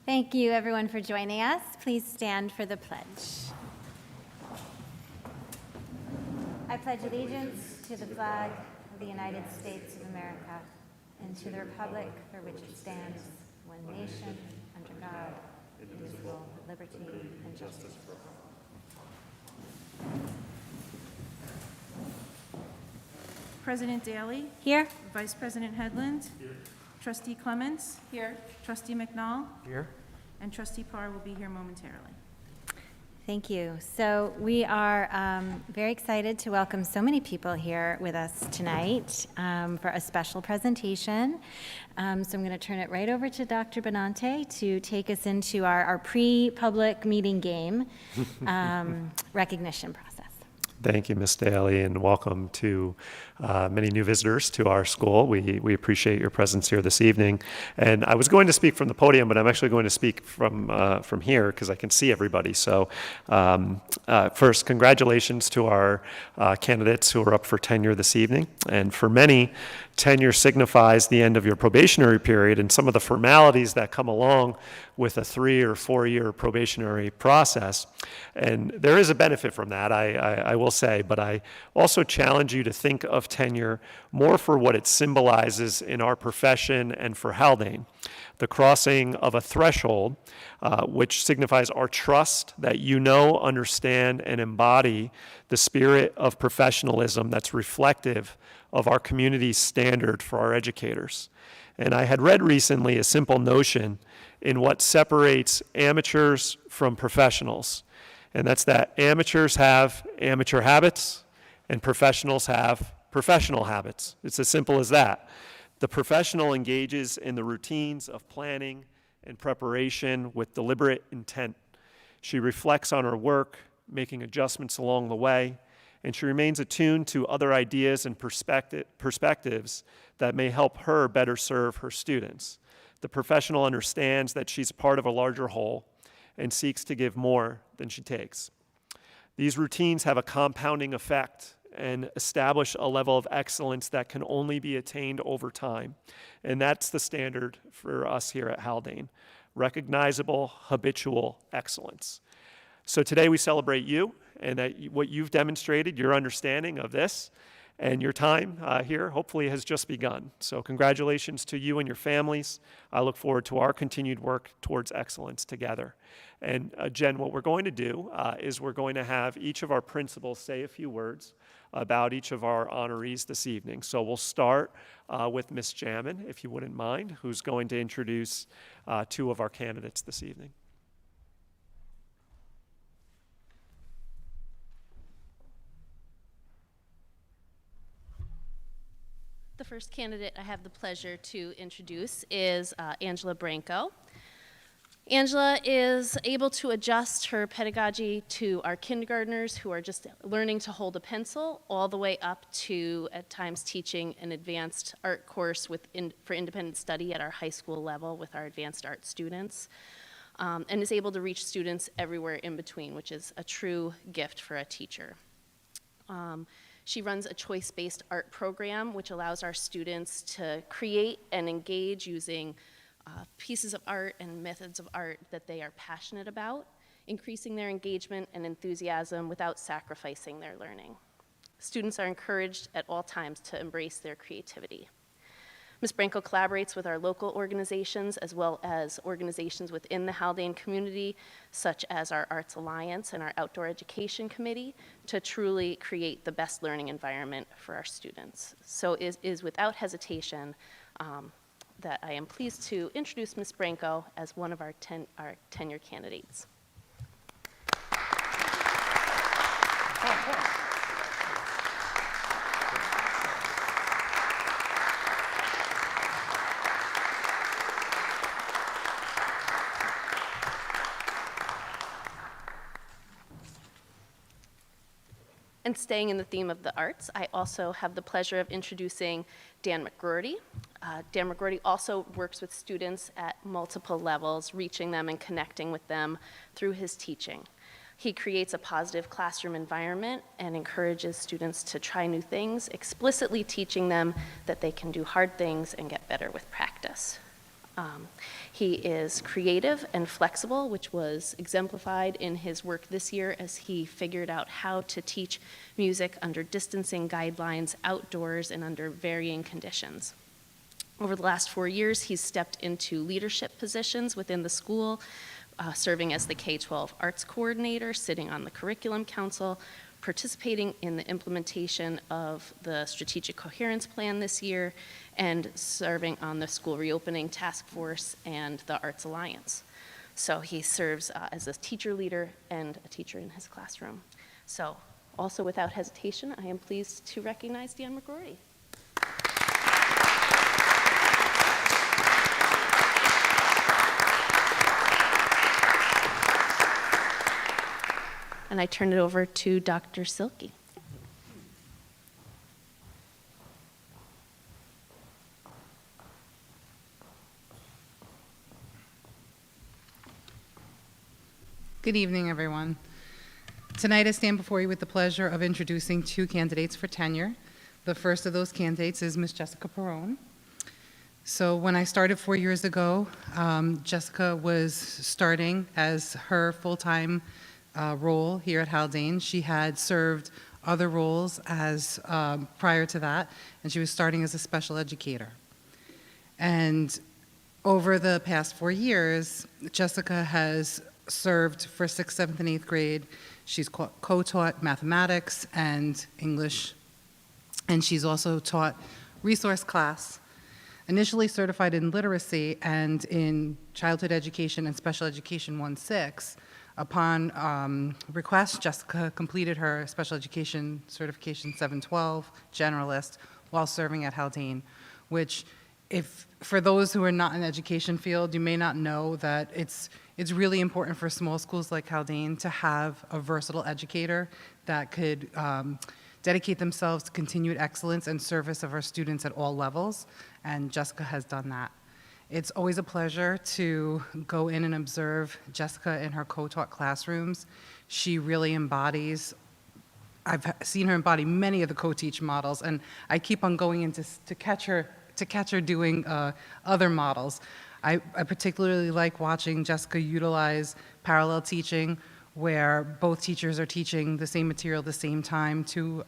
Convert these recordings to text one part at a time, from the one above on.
Thank you, everyone, for joining us. Please stand for the pledge. I pledge allegiance to the flag of the United States of America and to the republic for which it stands, one nation, under God, indivisible, with liberty and justice for all. President Daly. Here. Vice President Headland. Here. Trustee Clements. Here. Trustee McNall. Here. And Trustee Parr will be here momentarily. Thank you. So we are very excited to welcome so many people here with us tonight for a special presentation. So I'm going to turn it right over to Dr. Benante to take us into our pre-public meeting game recognition process. Thank you, Ms. Daly, and welcome to many new visitors to our school. We appreciate your presence here this evening. And I was going to speak from the podium, but I'm actually going to speak from here because I can see everybody. So first, congratulations to our candidates who are up for tenure this evening. And for many, tenure signifies the end of your probationary period and some of the formalities that come along with a 3 or 4 year probationary process. And there is a benefit from that, I will say, but I also challenge you to think of tenure more for what it symbolizes in our profession and for Haldane. The crossing of a threshold, which signifies our trust that you know, understand, and embody the spirit of professionalism that's reflective of our community's standard for our educators. And I had read recently a simple notion in what separates amateurs from professionals, and that's that amateurs have amateur habits and professionals have professional habits. It's as simple as that. The professional engages in the routines of planning and preparation with deliberate intent. She reflects on her work, making adjustments along the way, and she remains attuned to other ideas and perspectives that may help her better serve her students. The professional understands that she's part of a larger whole and seeks to give more than she takes. These routines have a compounding effect and establish a level of excellence that can only be attained over time. And that's the standard for us here at Haldane, recognizable, habitual excellence. So today we celebrate you and that what you've demonstrated, your understanding of this, and your time here hopefully has just begun. So congratulations to you and your families. I look forward to our continued work towards excellence together. And Jen, what we're going to do is we're going to have each of our principals say a few words about each of our honorees this evening. So we'll start with Ms. Jamin, if you wouldn't mind, who's going to introduce 2 of our candidates this evening. The first candidate I have the pleasure to introduce is Angela Branco. Angela is able to adjust her pedagogy to our kindergartners who are just learning to hold a pencil, all the way up to, at times, teaching an advanced art course for independent study at our high school level with our advanced art students, and is able to reach students everywhere in between, which is a true gift for a teacher. She runs a choice-based art program, which allows our students to create and engage using pieces of art and methods of art that they are passionate about, increasing their engagement and enthusiasm without sacrificing their learning. Students are encouraged at all times to embrace their creativity. Ms. Branco collaborates with our local organizations as well as organizations within the Haldane community, such as our Arts Alliance and our Outdoor Education Committee, to truly create the best learning environment for our students. So it is without hesitation that I am pleased to introduce Ms. Branco as one of our tenure candidates. And staying in the theme of the arts, I also have the pleasure of introducing Dan McGroarty. Dan McGroarty also works with students at multiple levels, reaching them and connecting with them through his teaching. He creates a positive classroom environment and encourages students to try new things, explicitly teaching them that they can do hard things and get better with practice. He is creative and flexible, which was exemplified in his work this year as he figured out how to teach music under distancing guidelines, outdoors, and under varying conditions. Over the last 4 years, he's stepped into leadership positions within the school, serving as the K-12 arts coordinator, sitting on the curriculum council, participating in the implementation of the strategic coherence plan this year, and serving on the school reopening task force and the Arts Alliance. So he serves as a teacher leader and a teacher in his classroom. So also without hesitation, I am pleased to recognize Dan McGrory. And I turn it over to Dr. Silke. Good evening, everyone. Tonight I stand before you with the pleasure of introducing 2 candidates for tenure. The first of those candidates is Ms. Jessica Perron. So when I started 4 years ago, Jessica was starting as her full-time role here at Haldane. She had served other roles as prior to that, and she was starting as a special educator. And over the past 4 years, Jessica has served for 6th, 7th, and 8th grade. She's co-taught mathematics and English, and she's also taught resource class, initially certified in literacy and in childhood education and special education 1-6. Upon request, Jessica completed her special education certification 712 generalist while serving at Haldane, which, if for those who are not in the education field, you may not know that it's really important for small schools like Haldane to have a versatile educator that could dedicate themselves to continued excellence and service of our students at all levels, and Jessica has done that. It's always a pleasure to go in and observe Jessica in her co-taught classrooms. She really embodies, I've seen her embody many of the co-teach models, and I keep on going in to catch her doing other models. I particularly like watching Jessica utilize parallel teaching, where both teachers are teaching the same material at the same time to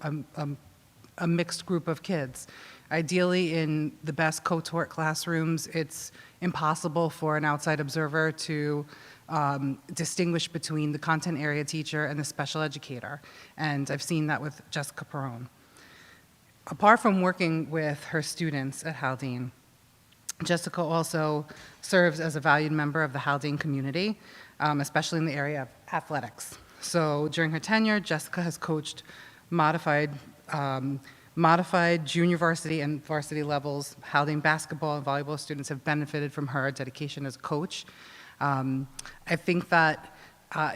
a mixed group of kids. Ideally, in the best co-taught classrooms, it's impossible for an outside observer to distinguish between the content area teacher and the special educator, and I've seen that with Jessica Perron. Apart from working with her students at Haldane, Jessica also serves as a valued member of the Haldane community, especially in the area of athletics. So during her tenure, Jessica has coached modified junior varsity and varsity levels. Haldane basketball and volleyball students have benefited from her dedication as a coach. I think that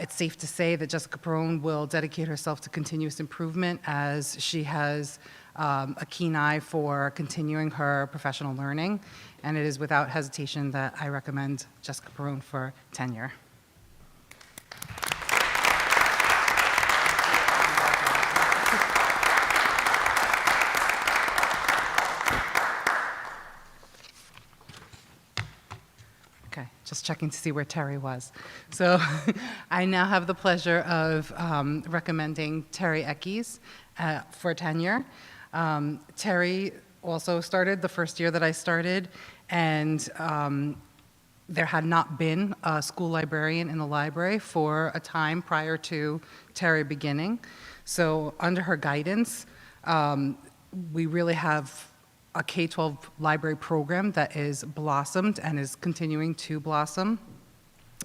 it's safe to say that Jessica Perron will dedicate herself to continuous improvement, as she has a keen eye for continuing her professional learning, and it is without hesitation that I recommend Jessica Perron for tenure. Okay, just checking to see where Terry was. So I now have the pleasure of recommending Terry Eckes for tenure. Terry also started the first year that I started, and there had not been a school librarian in the library for a time prior to Terry beginning. So under her guidance, we really have a K-12 library program that is blossomed and is continuing to blossom.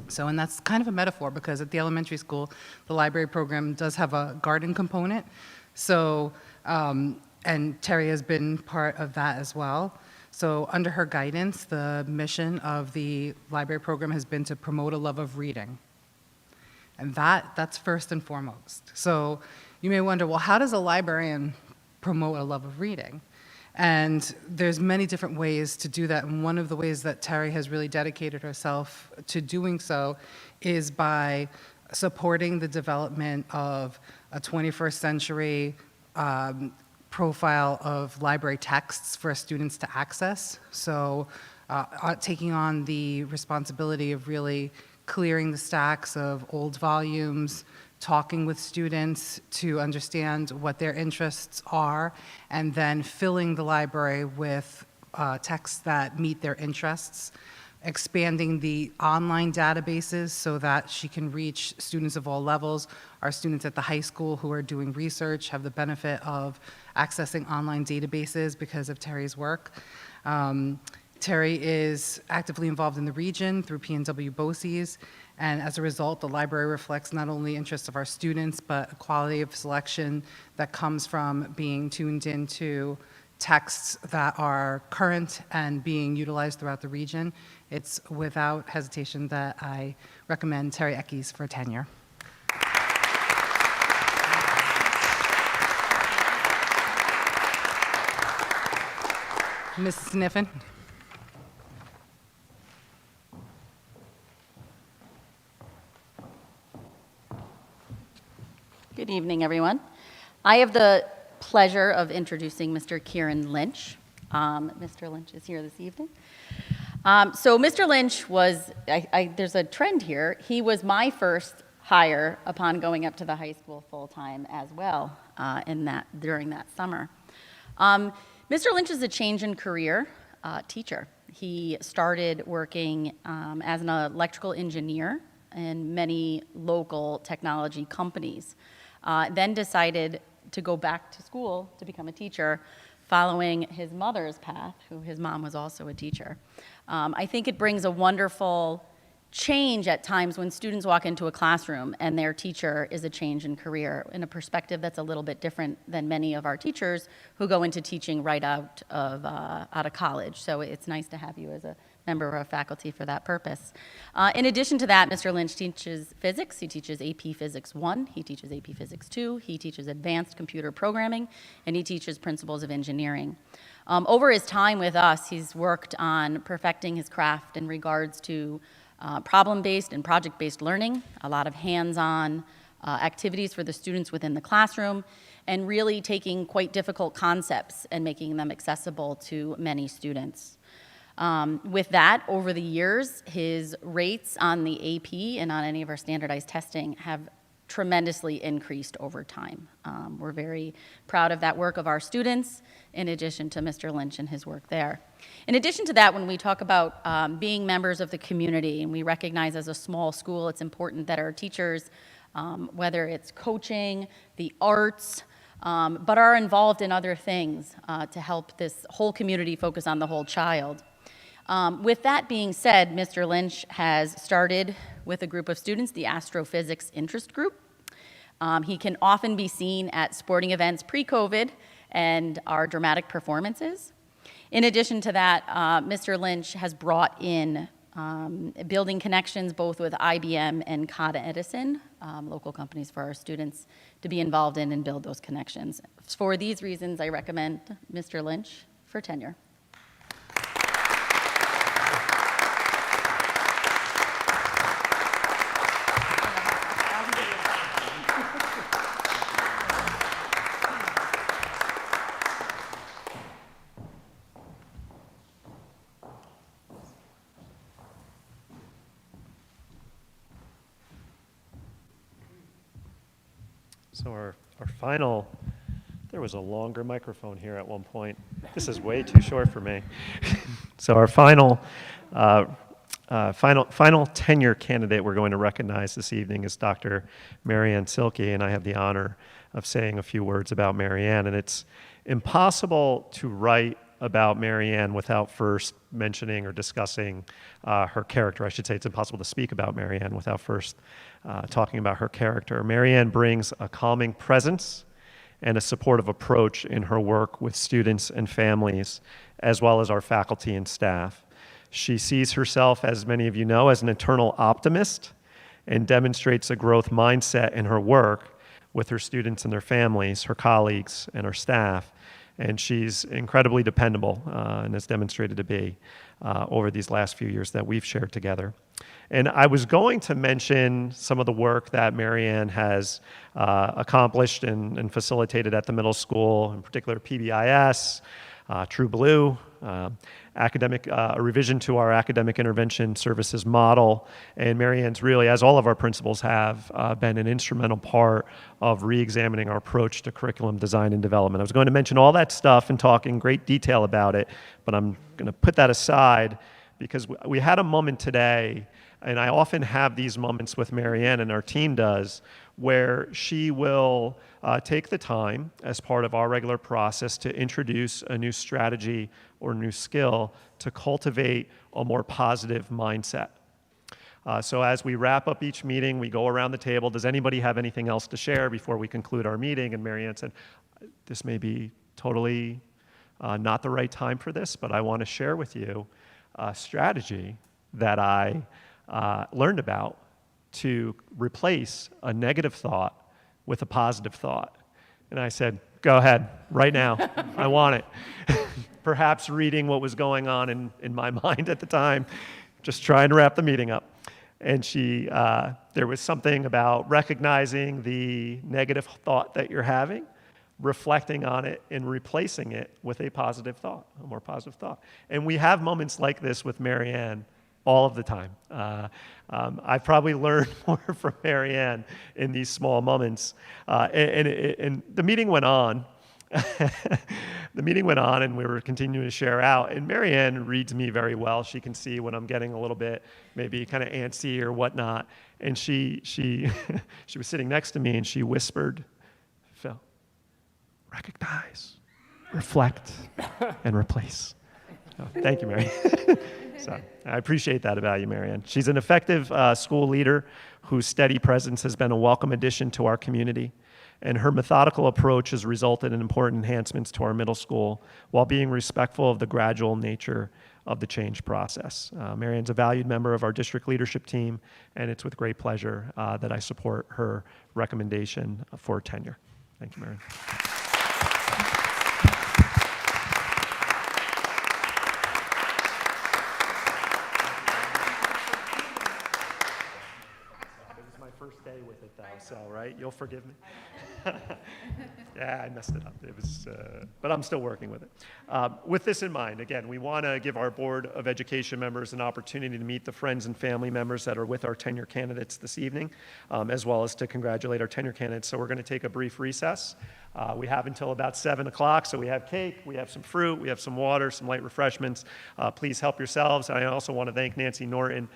So, and that's kind of a metaphor, because at the elementary school, the library program does have a garden component. So, and Terry has been part of that as well. So under her guidance, the mission of the library program has been to promote a love of reading. And that's first and foremost. So you may wonder, well, how does a librarian promote a love of reading? And there's many different ways to do that, and one of the ways that Terry has really dedicated herself to doing so is by supporting the development of a 21st century profile of library texts for students to access. So taking on the responsibility of really clearing the stacks of old volumes, talking with students to understand what their interests are, and then filling the library with texts that meet their interests, expanding the online databases so that she can reach students of all levels. Our students at the high school who are doing research have the benefit of accessing online databases because of Terry's work. Terry is actively involved in the region through PNW BOCES, and as a result, the library reflects not only interests of our students, but a quality of selection that comes from being tuned into texts that are current and being utilized throughout the region. It's without hesitation that I recommend Terry Eckes for tenure. Ms. Sniffen. Good evening, everyone. I have the pleasure of introducing Mr. Kieran Lynch. Mr. Lynch is here this evening. So Mr. Lynch was, there's a trend here. He was my first hire upon going up to the high school full-time as well during that summer. Mr. Lynch is a change in career teacher. He started working as an electrical engineer in many local technology companies, then decided to go back to school to become a teacher following his mother's path, who his mom was also a teacher. I think it brings a wonderful change at times when students walk into a classroom and their teacher is a change in career in a perspective that's a little bit different than many of our teachers who go into teaching right out of college. So it's nice to have you as a member of our faculty for that purpose. In addition to that, Mr. Lynch teaches physics. He teaches AP Physics 1, he teaches AP Physics 2, he teaches advanced computer programming, and he teaches principles of engineering. Over his time with us, he's worked on perfecting his craft in regards to problem-based and project-based learning, a lot of hands-on activities for the students within the classroom, and really taking quite difficult concepts and making them accessible to many students. With that, over the years, his rates on the AP and on any of our standardized testing have tremendously increased over time. We're very proud of that work of our students, in addition to Mr. Lynch and his work there. In addition to that, when we talk about being members of the community, and we recognize as a small school, it's important that our teachers, whether it's coaching, the arts, but are involved in other things to help this whole community focus on the whole child. With that being said, Mr. Lynch has started with a group of students, the Astrophysics Interest Group. He can often be seen at sporting events pre-COVID and our dramatic performances. In addition to that, Mr. Lynch has brought in building connections both with IBM and Cotta Edison, local companies for our students to be involved in and build those connections. For these reasons, I recommend Mr. Lynch for tenure. So our final, there was a longer microphone here at one point. This is way too short for me. So our final tenure candidate we're going to recognize this evening is Dr. Marianne Silke, and I have the honor of saying a few words about Marianne. And it's impossible to write about Marianne without first mentioning or discussing her character. I should say it's impossible to speak about Marianne without first talking about her character. Marianne brings a calming presence and a supportive approach in her work with students and families, as well as our faculty and staff. She sees herself, as many of you know, as an eternal optimist and demonstrates a growth mindset in her work with her students and their families, her colleagues, and her staff. And she's incredibly dependable and has demonstrated to be over these last few years that we've shared together. And I was going to mention some of the work that Marianne has accomplished and facilitated at the middle school, in particular PBIS, True Blue, a revision to our academic intervention services model. And Marianne's really, as all of our principals have, been an instrumental part of re-examining our approach to curriculum design and development. I was going to mention all that stuff and talk in great detail about it, but I'm going to put that aside because we had a moment today, and I often have these moments with Marianne, and our team does, where she will take the time as part of our regular process to introduce a new strategy or new skill to cultivate a more positive mindset. So as we wrap up each meeting, we go around the table. Does anybody have anything else to share before we conclude our meeting? And Marianne said, this may be totally not the right time for this, but I want to share with you a strategy that I learned about to replace a negative thought with a positive thought. And I said, go ahead, right now. I want it. Perhaps reading what was going on in my mind at the time, just trying to wrap the meeting up. And there was something about recognizing the negative thought that you're having, reflecting on it, and replacing it with a positive thought, a more positive thought. And we have moments like this with Marianne all of the time. I've probably learned more from Marianne in these small moments. And the meeting went on. The meeting went on, and we were continuing to share out. And Marianne reads me very well. She can see when I'm getting a little bit maybe kind of antsy or whatnot. And she was sitting next to me, and she whispered, Phil, recognize, reflect, and replace. Oh, thank you, Marianne. So I appreciate that about you, Marianne. She's an effective school leader whose steady presence has been a welcome addition to our community, and her methodical approach has resulted in important enhancements to our middle school while being respectful of the gradual nature of the change process. Marianne's a valued member of our district leadership team, and it's with great pleasure that I support her recommendation for tenure. Thank you, Marianne. First day with it, though, so, right? You'll forgive me? Yeah, I messed it up. It was, but I'm still working with it. With this in mind, again, we want to give our Board of Education members an opportunity to meet the friends and family members that are with our tenure candidates this evening, as well as to congratulate our tenure candidates. So we're going to take a brief recess. We have until about 7 o'clock, so we have cake, we have some fruit, we have some water, some light refreshments. Please help yourselves. I also want to thank Nancy Norton,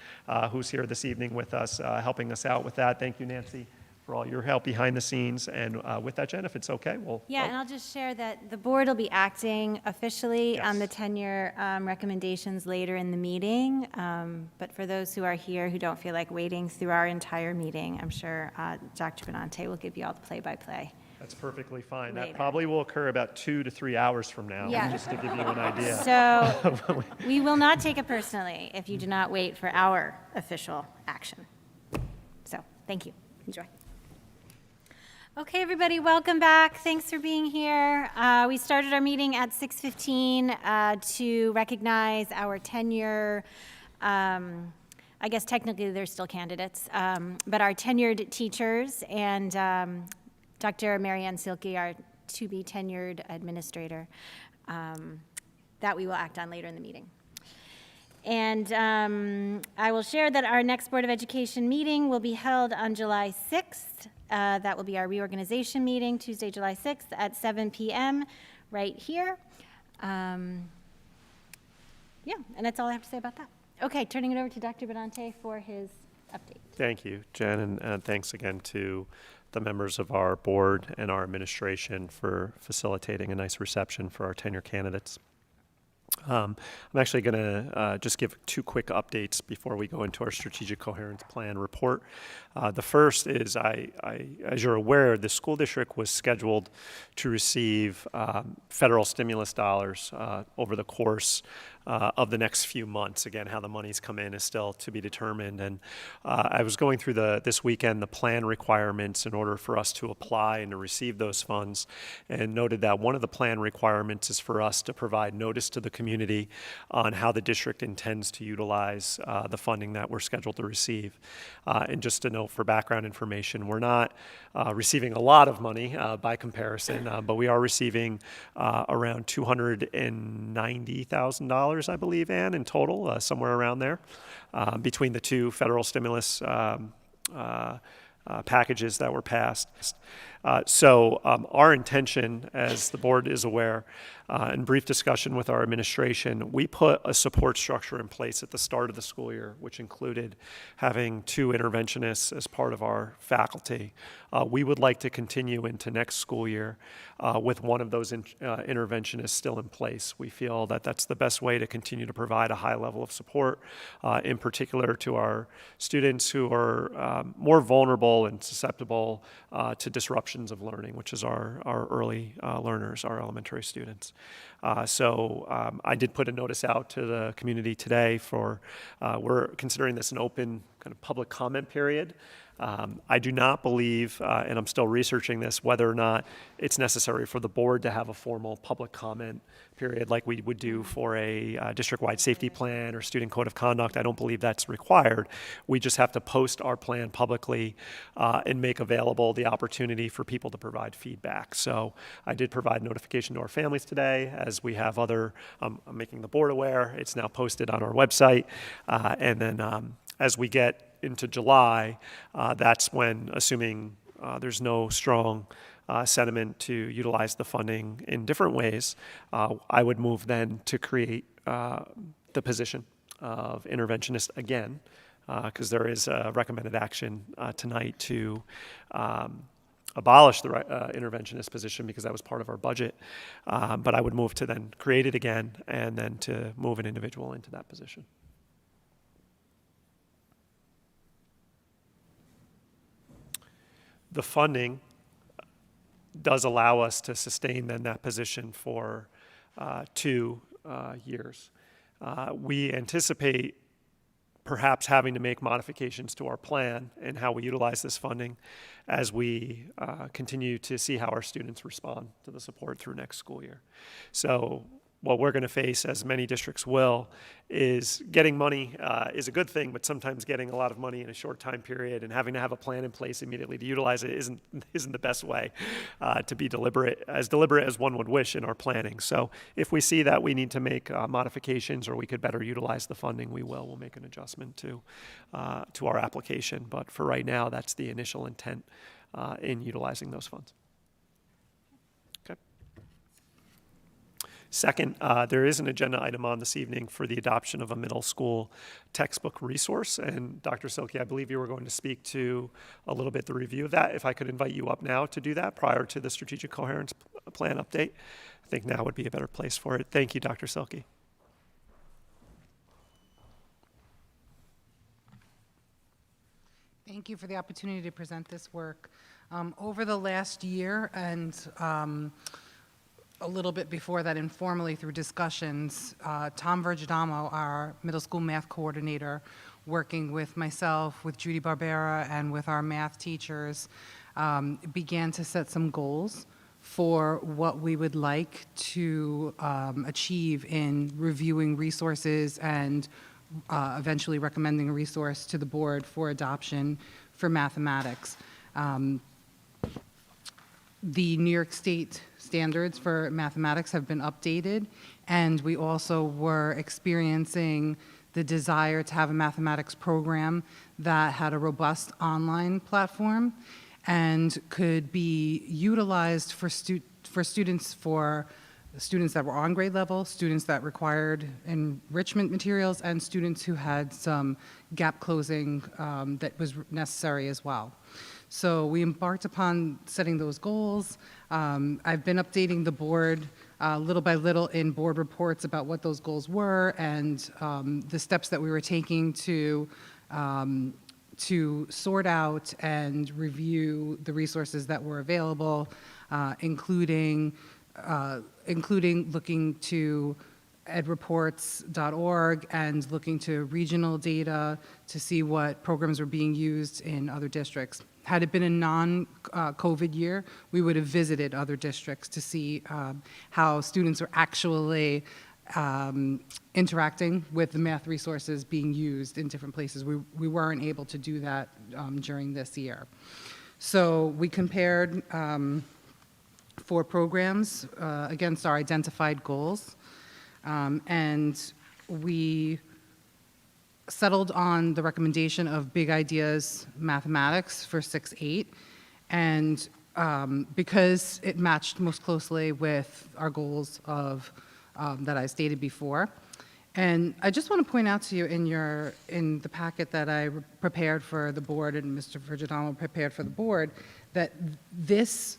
who's here this evening with us, helping us out with that. Thank you, Nancy, for all your help behind the scenes. And with that, Jen, if it's okay, we'll... Yeah, and I'll just share that the board will be acting officially on the Yes. tenure recommendations later in the meeting. But for those who are here who don't feel like waiting through our entire meeting, I'm sure Dr. Benante will give you all the play-by-play. That's perfectly fine. Later. That probably will occur about 2 to 3 hours from now, Yeah. just to give you an idea. So we will not take it personally if you do not wait for our official action. So, thank you. Enjoy. Okay, everybody, welcome back. Thanks for being here. We started our meeting at 6:15 to recognize our tenure. I guess technically they're still candidates, but our tenured teachers and Dr. Marianne Silke, our to-be tenured administrator, that we will act on later in the meeting. And I will share that our next Board of Education meeting will be held on July 6th. That will be our reorganization meeting, Tuesday, July 6th at 7 p.m. right here. Yeah, and that's all I have to say about that. Okay, turning it over to Dr. Benante for his update. Thank you, Jen, and thanks again to the members of our board and our administration for facilitating a nice reception for our tenure candidates. I'm actually going to just give 2 quick updates before we go into our strategic coherence plan report. The first is, as you're aware, the school district was scheduled to receive federal stimulus dollars over the course of the next few months. Again, how the monies come in is still to be determined. And I was going through this weekend the plan requirements in order for us to apply and to receive those funds, and noted that one of the plan requirements is for us to provide notice to the community on how the district intends to utilize the funding that we're scheduled to receive. And just to note for background information, we're not receiving a lot of money by comparison, but we are receiving around $290,000, I believe, Ann, in total, somewhere around there, between the two federal stimulus packages that were passed. So our intention, as the board is aware, in brief discussion with our administration, we put a support structure in place at the start of the school year, which included having 2 interventionists as part of our faculty. We would like to continue into next school year with one of those interventionists still in place. We feel that that's the best way to continue to provide a high level of support, in particular to our students who are more vulnerable and susceptible to disruptions of learning, which is our early learners, our elementary students. So I did put a notice out to the community today for, we're considering this an open kind of public comment period. I do not believe, and I'm still researching this, whether or not it's necessary for the board to have a formal public comment period like we would do for a district-wide safety plan or student code of conduct. I don't believe that's required. We just have to post our plan publicly and make available the opportunity for people to provide feedback. So I did provide notification to our families today, as we have other, I'm making the board aware. It's now posted on our website. And then as we get into July, that's when, assuming there's no strong sentiment to utilize the funding in different ways, I would move then to create the position of interventionist again, because there is a recommended action tonight to abolish the interventionist position because that was part of our budget. But I would move to then create it again and then to move an individual into that position. The funding does allow us to sustain then that position for 2 years. We anticipate perhaps having to make modifications to our plan and how we utilize this funding as we continue to see how our students respond to the support through next school year. So what we're going to face, as many districts will, is getting money is a good thing, but sometimes getting a lot of money in a short time period and having to have a plan in place immediately to utilize it isn't the best way to be deliberate as one would wish in our planning. So if we see that we need to make modifications or we could better utilize the funding, we'll make an adjustment to our application. But for right now, that's the initial intent in utilizing those funds. Second, there is an agenda item on this evening for the adoption of a middle school textbook resource. And Dr. Silke, I believe you were going to speak to a little bit the review of that. If I could invite you up now to do that prior to the strategic coherence plan update, I think now would be a better place for it. Thank you, Dr. Silke. Thank you for the opportunity to present this work. Over the last year and a little bit before that, informally through discussions, Tom Vergidamo, our middle school math coordinator, working with myself, with Judy Barbera, and with our math teachers, began to set some goals for what we would like to achieve in reviewing resources and eventually recommending a resource to the board for adoption for mathematics. The New York State standards for mathematics have been updated, and we also were experiencing the desire to have a mathematics program that had a robust online platform and could be utilized for students that were on grade level, students that required enrichment materials, and students who had some gap closing that was necessary as well. So we embarked upon setting those goals. I've been updating the board little by little in board reports about what those goals were and the steps that we were taking to sort out and review the resources that were available, including looking to edreports.org and looking to regional data to see what programs were being used in other districts. Had it been a non-COVID year, we would have visited other districts to see how students are actually interacting with the math resources being used in different places. We weren't able to do that during this year. So we compared 4 programs against our identified goals, and we settled on the recommendation of Big Ideas Mathematics for 6-8, and because it matched most closely with our goals of that I stated before. And I just want to point out to you in the packet that I prepared for the board and Mr. Virginano prepared for the board, that this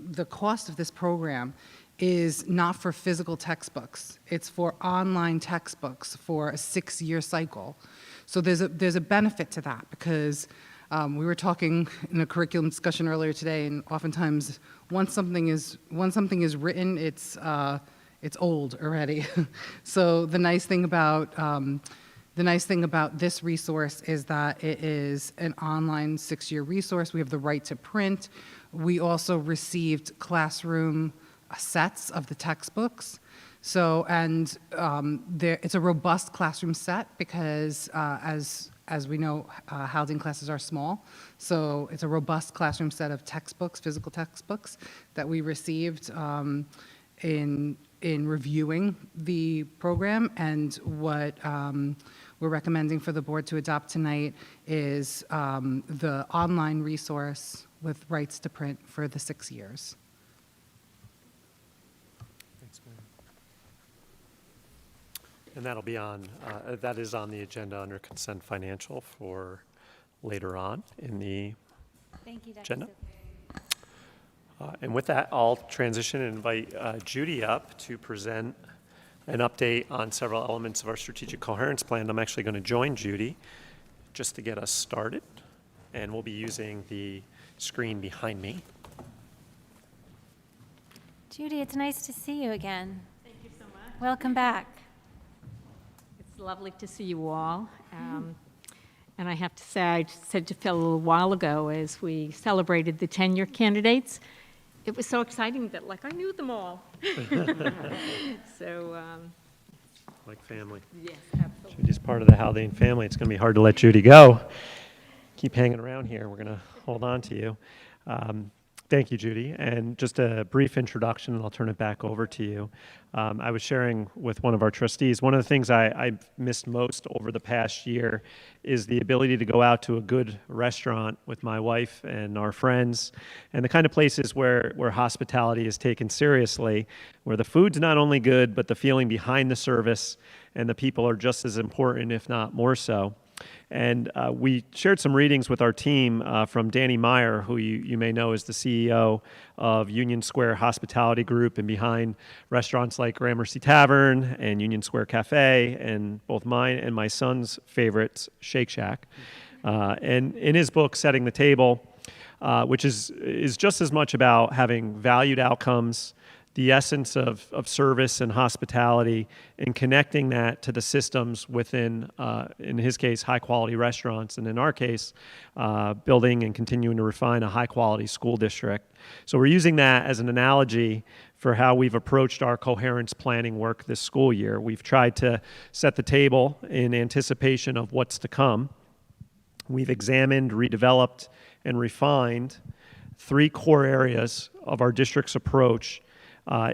the cost of this program is not for physical textbooks. It's for online textbooks for a 6-year cycle. So there's a benefit to that, because we were talking in a curriculum discussion earlier today, and oftentimes once something is written, it's old already. So the nice thing about this resource is that it is an online 6-year resource. We have the right to print. We also received classroom sets of the textbooks. So, and it's a robust classroom set because, as we know, Haldane classes are small. So it's a robust classroom set of textbooks, physical textbooks, that we received in reviewing the program. And what we're recommending for the board to adopt tonight is the online resource with rights to print for the 6 years. Thanks, Mary. And that'll be on, that is on the agenda under consent financial for later on in the Thank you, Dr. agenda. Silke. And with that, I'll transition and invite Judy up to present an update on several elements of our strategic coherence plan. I'm actually going to join Judy just to get us started, and we'll be using the screen behind me. Judy, it's nice to see you again. Thank you so much. Welcome back. It's lovely to see you all. And I have to say, I said to Phil a little while ago as we celebrated the tenure candidates, it was so exciting that, like, I knew them all. So, Like family. yes, absolutely. Judy's part of the Haldane family. It's going to be hard to let Judy go. Keep hanging around here. We're going to hold on to you. Thank you, Judy. And just a brief introduction, and I'll turn it back over to you. I was sharing with one of our trustees, one of the things I've missed most over the past year is the ability to go out to a good restaurant with my wife and our friends, and the kind of places where hospitality is taken seriously, where the food's not only good, but the feeling behind the service and the people are just as important, if not more so. And we shared some readings with our team from Danny Meyer, who you may know is the CEO of Union Square Hospitality Group and behind restaurants like Gramercy Tavern and Union Square Cafe and both mine and my son's favorites, Shake Shack. And in his book, Setting the Table, which is just as much about having valued outcomes, the essence of service and hospitality, and connecting that to the systems within, in his case, high-quality restaurants, and in our case, building and continuing to refine a high-quality school district. So we're using that as an analogy for how we've approached our coherence planning work this school year. We've tried to set the table in anticipation of what's to come. We've examined, redeveloped, and refined 3 core areas of our district's approach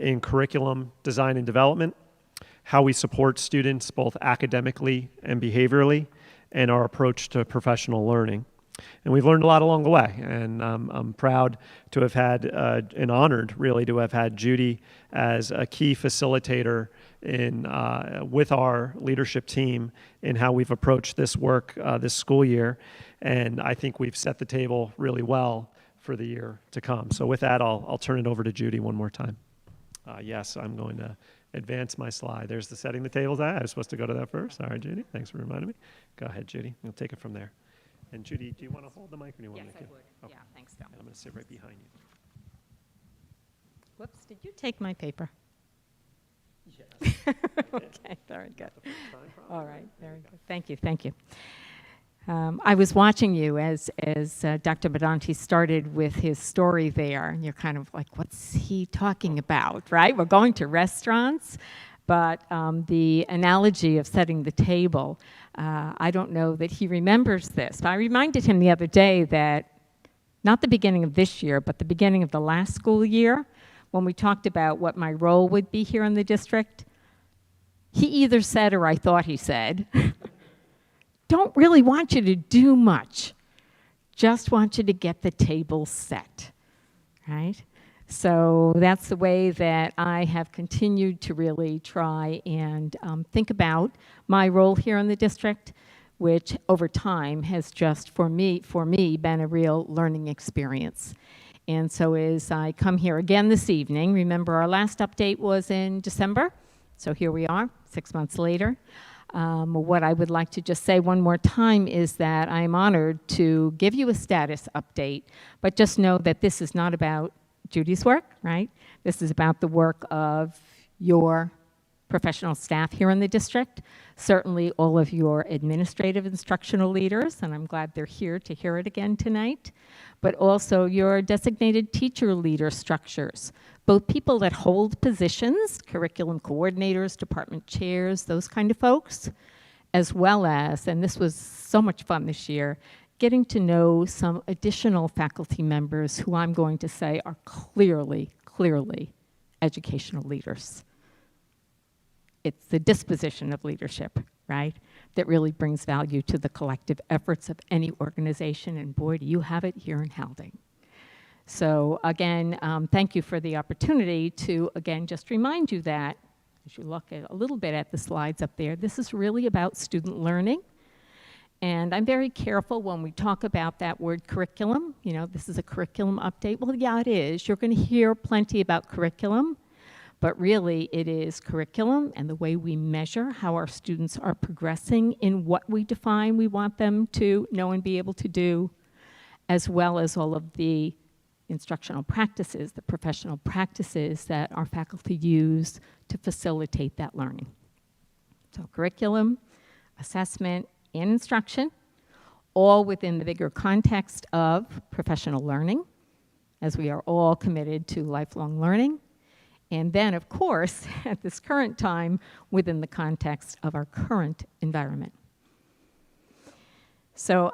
in curriculum design and development, how we support students both academically and behaviorally, and our approach to professional learning. And we've learned a lot along the way, and I'm proud to have had, and honored really, to have had Judy as a key facilitator in with our leadership team in how we've approached this work this school year. And I think we've set the table really well for the year to come. So with that, I'll turn it over to Judy one more time. Yes, I'm going to advance my slide. There's the setting the tables. I was supposed to go to that first. All right, Judy, thanks for reminding me. Go ahead, Judy. We'll take it from there. And Judy, do you want to hold the mic or do you want Yes, me to? I would. Okay. Yeah, thanks, Phil. I'm going to sit right behind you. Whoops, did you take my paper? Okay, very good. All right, very good. Thank you, thank you. I was watching you as Dr. Benante started with his story there, and you're kind of like, what's he talking about, right? We're going to restaurants, but the analogy of setting the table, I don't know that he remembers this, but I reminded him the other day that not the beginning of this year, but the beginning of the last school year, when we talked about what my role would be here in the district, he either said or I thought he said, don't really want you to do much. Just want you to get the table set, right? So that's the way that I have continued to really try and think about my role here in the district, which over time has just, for me, been a real learning experience. And so as I come here again this evening, remember our last update was in December, so here we are, 6 months later. What I would like to just say one more time is that I'm honored to give you a status update, but just know that this is not about Judy's work, right? This is about the work of your professional staff here in the district, certainly all of your administrative instructional leaders, and I'm glad they're here to hear it again tonight, but also your designated teacher leader structures, both people that hold positions, curriculum coordinators, department chairs, those kind of folks, as well as, and this was so much fun this year, getting to know some additional faculty members who I'm going to say are clearly educational leaders. It's the disposition of leadership, right, that really brings value to the collective efforts of any organization, and boy, do you have it here in Haldane. So again, thank you for the opportunity to, again, just remind you that, as you look at a little bit at the slides up there, this is really about student learning. And I'm very careful when we talk about that word curriculum. You know, this is a curriculum update. Well, yeah, it is. You're going to hear plenty about curriculum. But really, it is curriculum and the way we measure how our students are progressing in what we define we want them to know and be able to do, as well as all of the instructional practices, the professional practices that our faculty use to facilitate that learning. So curriculum, assessment, and instruction, all within the bigger context of professional learning, as we are all committed to lifelong learning. And then, of course, at this current time, within the context of our current environment. So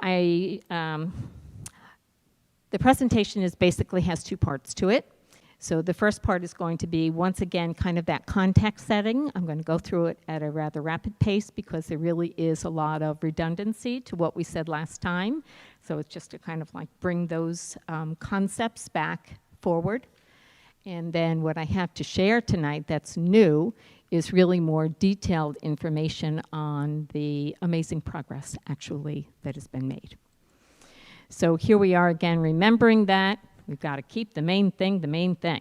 the presentation basically has two parts to it. So the first part is going to be, once again, kind of that context setting. I'm going to go through it at a rather rapid pace because there really is a lot of redundancy to what we said last time. So it's just to kind of like bring those concepts back forward. And then what I have to share tonight that's new is really more detailed information on the amazing progress, actually, that has been made. So here we are again, remembering that we've got to keep the main thing the main thing.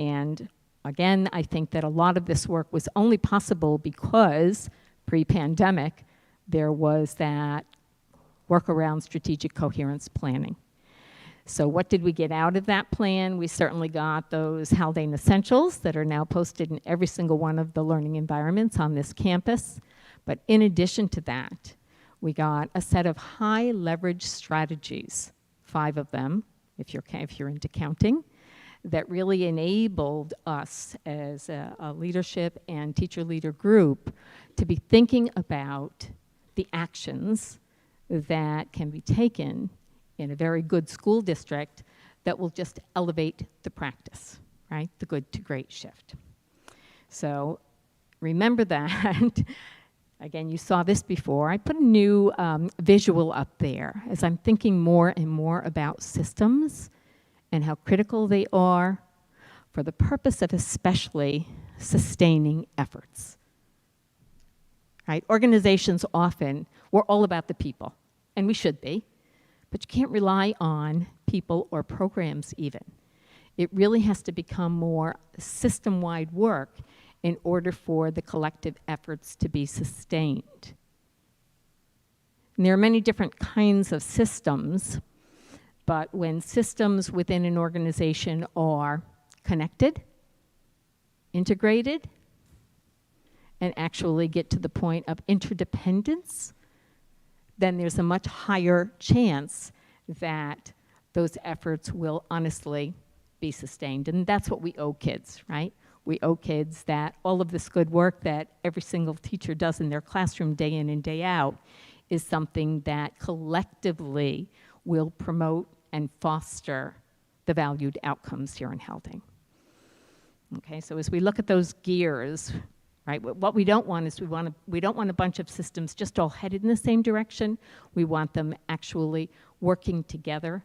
And again, I think that a lot of this work was only possible because pre-pandemic, there was that work around strategic coherence planning. So what did we get out of that plan? We certainly got those Haldane Essentials that are now posted in every single one of the learning environments on this campus. But in addition to that, we got a set of high leverage strategies, 5 of them, if you're into counting, that really enabled us as a leadership and teacher leader group to be thinking about the actions that can be taken in a very good school district that will just elevate the practice, right? The good to great shift. So remember that. Again, you saw this before. I put a new visual up there as I'm thinking more and more about systems and how critical they are for the purpose of especially sustaining efforts. Right? Organizations often, we're all about the people, and we should be. But you can't rely on people or programs even. It really has to become more system-wide work in order for the collective efforts to be sustained. And there are many different kinds of systems, but when systems within an organization are connected, integrated and actually get to the point of interdependence, then there's a much higher chance that those efforts will honestly be sustained. And that's what we owe kids, right? We owe kids that all of this good work that every single teacher does in their classroom day in and day out is something that collectively will promote and foster the valued outcomes here in Haldane. Okay, so as we look at those gears, right, what we don't want is we don't want a bunch of systems just all headed in the same direction. We want them actually working together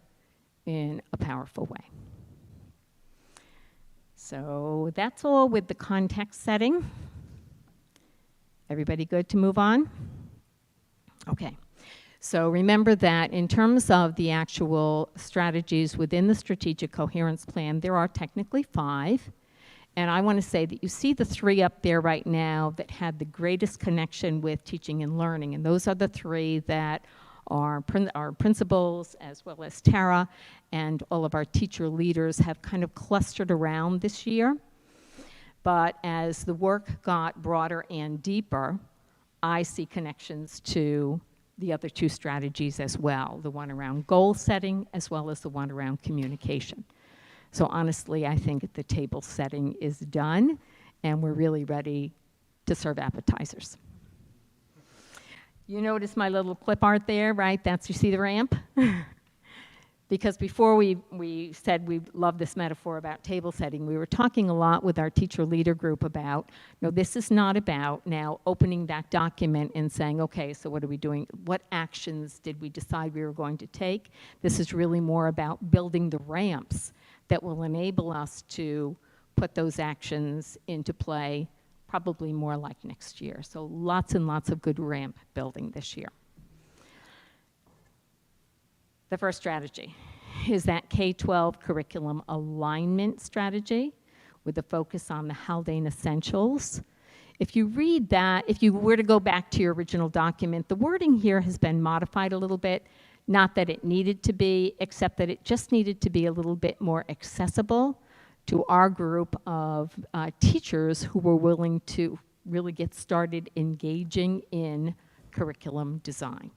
in a powerful way. So that's all with the context setting. Everybody good to move on? Okay. So remember that in terms of the actual strategies within the Strategic Coherence Plan, there are technically 5. And I want to say that you see the 3 up there right now that had the greatest connection with teaching and learning. And those are the 3 that our principals, as well as Tara, and all of our teacher leaders have kind of clustered around this year. But as the work got broader and deeper, I see connections to the other 2 strategies as well, the one around goal setting as well as the one around communication. So honestly, I think the table setting is done, and we're really ready to serve appetizers. You notice my little clip art there, right? That's, you see the ramp? Because before we said we love this metaphor about table setting, we were talking a lot with our teacher leader group about, no, this is not about now opening that document and saying, okay, so what are we doing? What actions did we decide we were going to take? This is really more about building the ramps that will enable us to put those actions into play probably more like next year. So lots and lots of good ramp building this year. The first strategy is that K-12 curriculum alignment strategy with a focus on the Haldane Essentials. If you read that, if you were to go back to your original document, the wording here has been modified a little bit. Not that it needed to be, except that it just needed to be a little bit more accessible to our group of teachers who were willing to really get started engaging in curriculum design.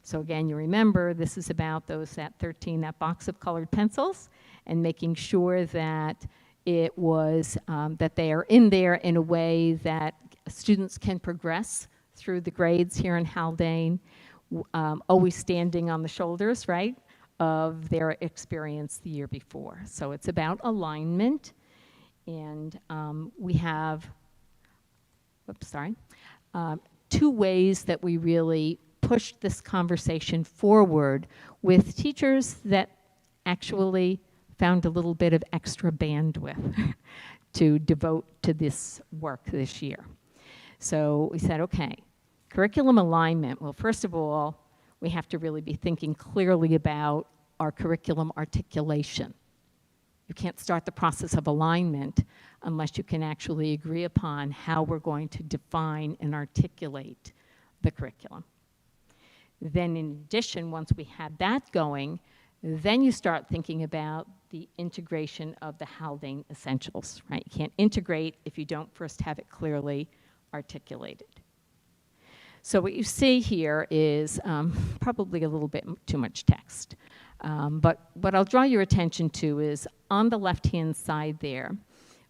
So again, you remember this is about that box of colored pencils, and making sure that it was, that they are in there in a way that students can progress through the grades here in Haldane, always standing on the shoulders, right, of their experience the year before. So it's about alignment, and we have, two ways that we really pushed this conversation forward with teachers that actually found a little bit of extra bandwidth to devote to this work this year. So we said, okay, curriculum alignment. Well, first of all, we have to really be thinking clearly about our curriculum articulation. You can't start the process of alignment unless you can actually agree upon how we're going to define and articulate the curriculum. Then in addition, once we had that going, then you start thinking about the integration of the Haldane Essentials, right? You can't integrate if you don't first have it clearly articulated. So what you see here is probably a little bit too much text. But what I'll draw your attention to is on the left-hand side there,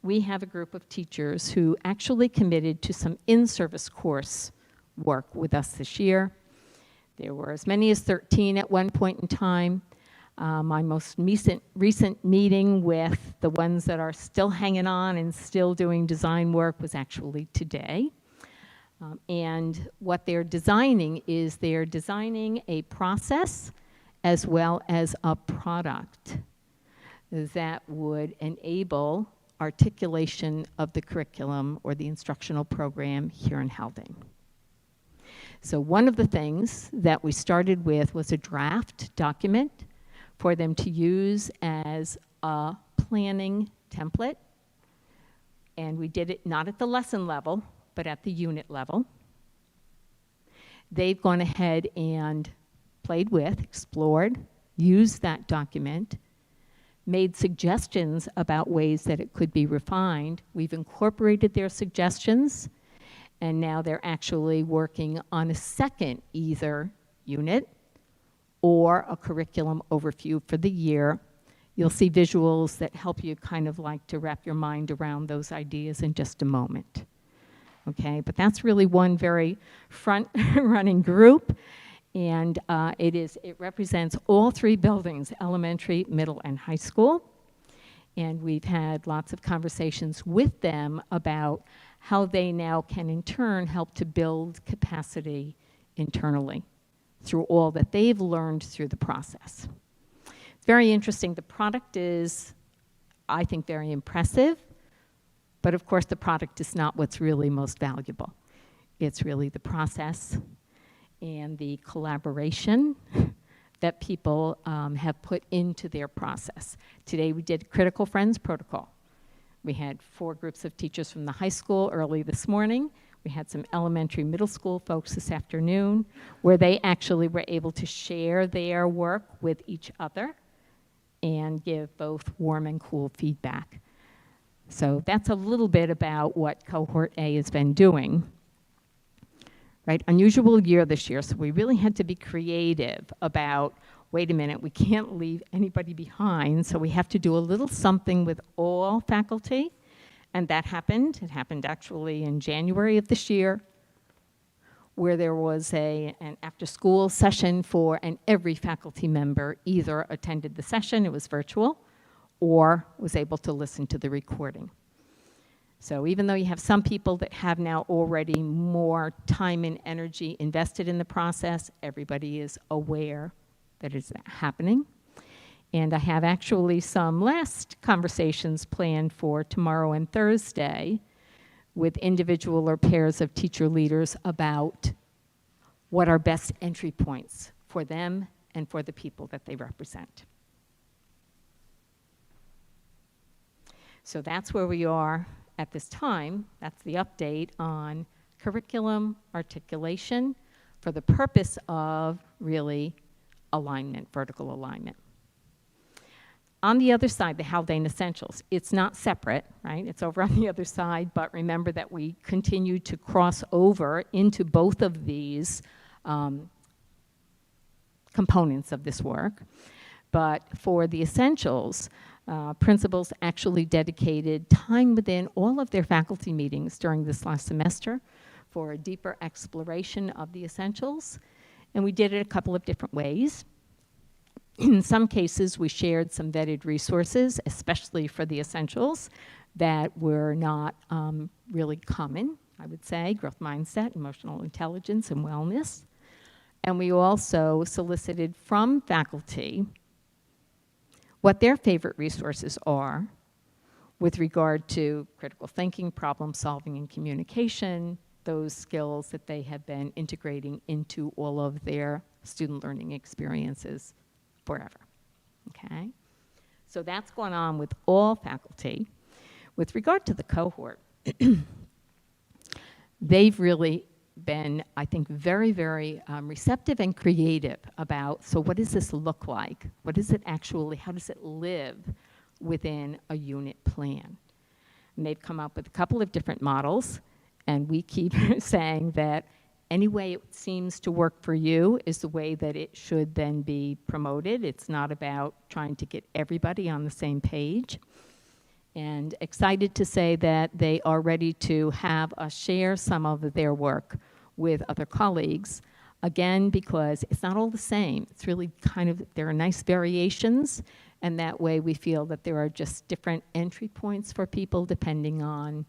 we have a group of teachers who actually committed to some in-service course work with us this year. There were as many as 13 at one point in time. My most recent meeting with the ones that are still hanging on and still doing design work was actually today. And what they're designing is they're designing a process as well as a product that would enable articulation of the curriculum or the instructional program here in Haldane. So one of the things that we started with was a draft document for them to use as a planning template. And we did it not at the lesson level, but at the unit level. They've gone ahead and played with, explored, used that document made suggestions about ways that it could be refined. We've incorporated their suggestions, and now they're actually working on a second either unit or a curriculum overview for the year. You'll see visuals that help you kind of like to wrap your mind around those ideas in just a moment. Okay, but that's really one very front-running group, and it represents all three buildings, elementary, middle, and high school. And we've had lots of conversations with them about how they now can in turn help to build capacity internally through all that they've learned through the process. It's very interesting. The product is, I think, very impressive. But of course, the product is not what's really most valuable. It's really the process and the collaboration that people have put into their process. Today we did Critical Friends Protocol. We had 4 groups of teachers from the high school early this morning. We had some elementary, middle school folks this afternoon, where they actually were able to share their work with each other and give both warm and cool feedback. So that's a little bit about what Cohort A has been doing. Right, unusual year this year, so we really had to be creative about, wait a minute, we can't leave anybody behind, so we have to do a little something with all faculty, and that happened. It happened actually in January of this year, where there was an after-school session and every faculty member either attended the session, it was virtual, or was able to listen to the recording. So even though you have some people that have now already more time and energy invested in the process, everybody is aware that it's happening. And I have actually some last conversations planned for tomorrow and Thursday with individual or pairs of teacher leaders about what are best entry points for them and for the people that they represent. So that's where we are at this time. That's the update on curriculum articulation for the purpose of really alignment, vertical alignment. On the other side, the Haldane Essentials, it's not separate, right? It's over on the other side, but remember that we continue to cross over into both of these components of this work. But for the Essentials, principals actually dedicated time within all of their faculty meetings during this last semester for a deeper exploration of the essentials. And we did it a couple of different ways. In some cases, we shared some vetted resources, especially for the essentials, that were not really common, I would say, growth mindset, emotional intelligence, and wellness. And we also solicited from faculty what their favorite resources are with regard to critical thinking, problem solving, and communication, those skills that they have been integrating into all of their student learning experiences forever, okay? So that's going on with all faculty. With regard to the cohort, they've really been, I think, very, very receptive and creative about, so what does this look like? What does it actually, how does it live within a unit plan? And they've come up with a couple of different models, and we keep saying that any way it seems to work for you is the way that it should then be promoted. It's not about trying to get everybody on the same page. And excited to say that they are ready to have us share some of their work with other colleagues, again, because it's not all the same. It's really kind of, there are nice variations, and that way we feel that there are just different entry points for people depending on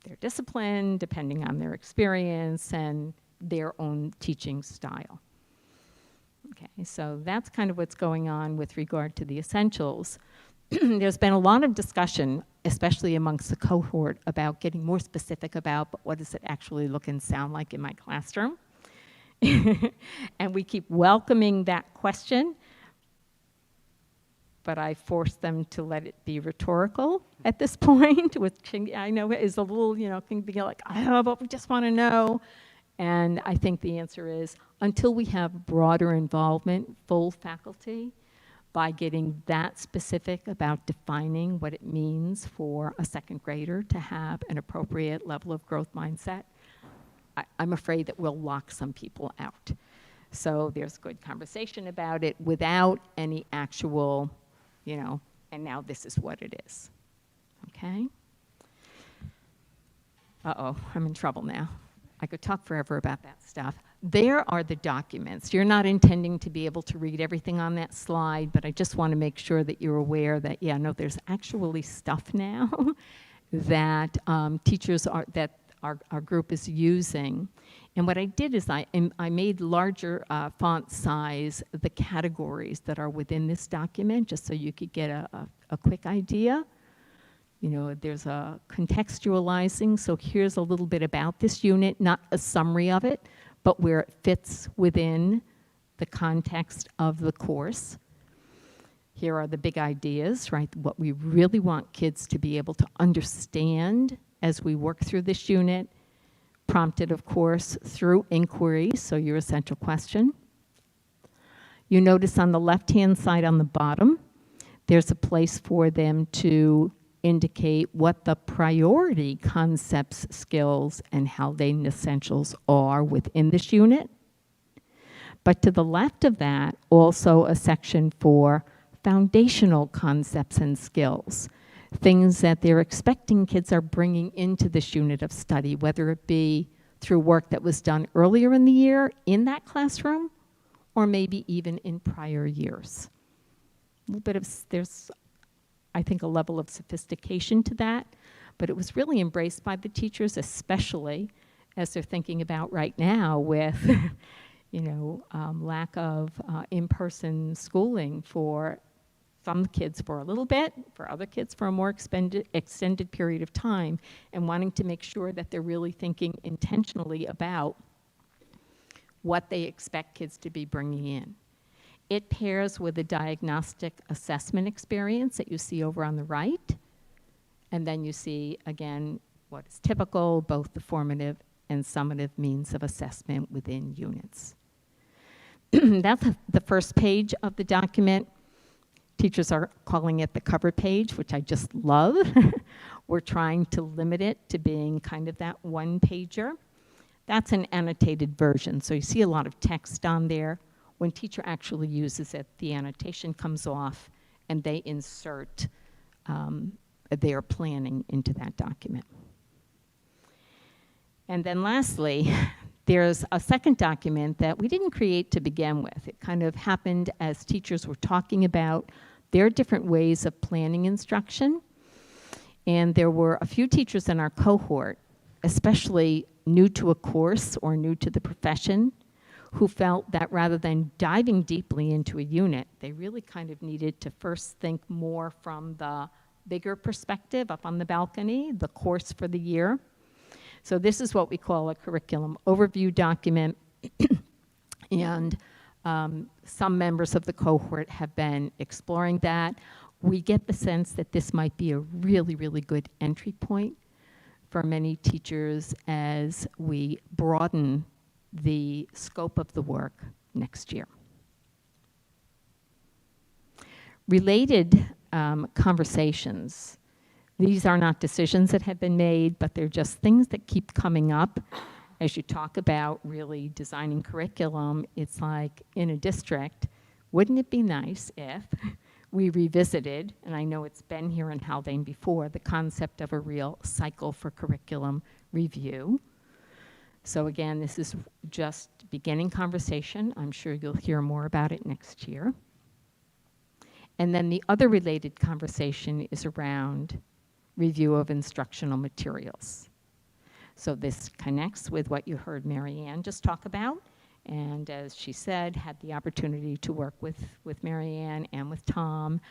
their discipline, depending on their experience, and their own teaching style. Okay, so that's kind of what's going on with regard to the essentials. There's been a lot of discussion, especially amongst the cohort, about getting more specific about, but what does it actually look and sound like in my classroom? And we keep welcoming that question, but I force them to let it be rhetorical at this point, which I know is a little, can be like, but we just want to know. And I think the answer is, until we have broader involvement, full faculty, by getting that specific about defining what it means for a second grader to have an appropriate level of growth mindset, I'm afraid that we'll lock some people out. So there's good conversation about it without any actual, and now this is what it is. Okay? Uh-oh, I'm in trouble now. I could talk forever about that stuff. There are the documents. You're not intending to be able to read everything on that slide, but I just want to make sure that you're aware that, there's actually stuff now that teachers that our group is using. And what I did is I made larger font size the categories that are within this document, just so you could get a quick idea. There's a contextualizing, so here's a little bit about this unit, not a summary of it, but where it fits within the context of the course. Here are the big ideas, right? What we really want kids to be able to understand as we work through this unit, prompted, of course, through inquiry, so your essential question. You notice on the left-hand side on the bottom, there's a place for them to indicate what the priority concepts, skills, and Haldane essentials are within this unit. But to the left of that, also a section for foundational concepts and skills, things that they're expecting kids are bringing into this unit of study, whether it be through work that was done earlier in the year in that classroom, or maybe even in prior years. A little bit of, there's, I think, a level of sophistication to that, but it was really embraced by the teachers, especially as they're thinking about right now with, lack of in-person schooling for some kids for a little bit, for other kids for a more extended period of time, and wanting to make sure that they're really thinking intentionally about what they expect kids to be bringing in. It pairs with a diagnostic assessment experience that you see over on the right. And then you see, again, what is typical, both the formative and summative means of assessment within units. That's the first page of the document. Teachers are calling it the cover page, which I just love. We're trying to limit it to being kind of that one-pager. That's an annotated version, so you see a lot of text on there. When teacher actually uses it, the annotation comes off, and they insert their planning into that document. And then lastly, there's a second document that we didn't create to begin with. It kind of happened as teachers were talking about their different ways of planning instruction. And there were a few teachers in our cohort, especially new to a course or new to the profession, who felt that rather than diving deeply into a unit, they really kind of needed to first think more from the bigger perspective up on the balcony, the course for the year. So this is what we call a curriculum overview document. And some members of the cohort have been exploring that. We get the sense that this might be a really, really good entry point for many teachers as we broaden the scope of the work next year. Related conversations. These are not decisions that have been made, but they're just things that keep coming up as you talk about really designing curriculum. It's like in a district, wouldn't it be nice if we revisited, and I know it's been here in Haldane before, the concept of a real cycle for curriculum review. So again, this is just beginning conversation. I'm sure you'll hear more about it next year. And then the other related conversation is around review of instructional materials. So this connects with what you heard Marianne just talk about. And as she said, had the opportunity to work with Marianne and with Tom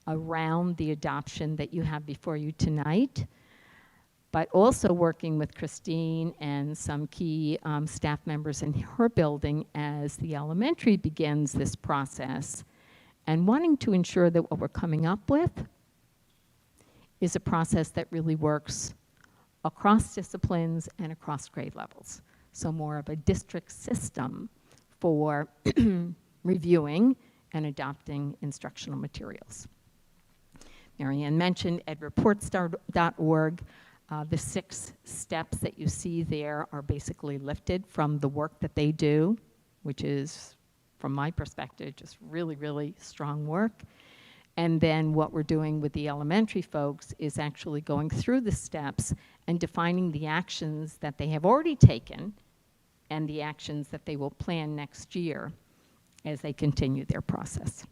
around the adoption that you have before you tonight, but also working with Christine and some key staff members in her building as the elementary begins this process, and wanting to ensure that what we're coming up with is a process that really works across disciplines and across grade levels. So more of a district system for reviewing and adopting instructional materials. Marianne mentioned edreports.org. The 6 steps that you see there are basically lifted from the work that they do, which is, from my perspective, just really, really strong work. And then what we're doing with the elementary folks is actually going through the steps and defining the actions that they have already taken and the actions that they will plan next year as they continue their process.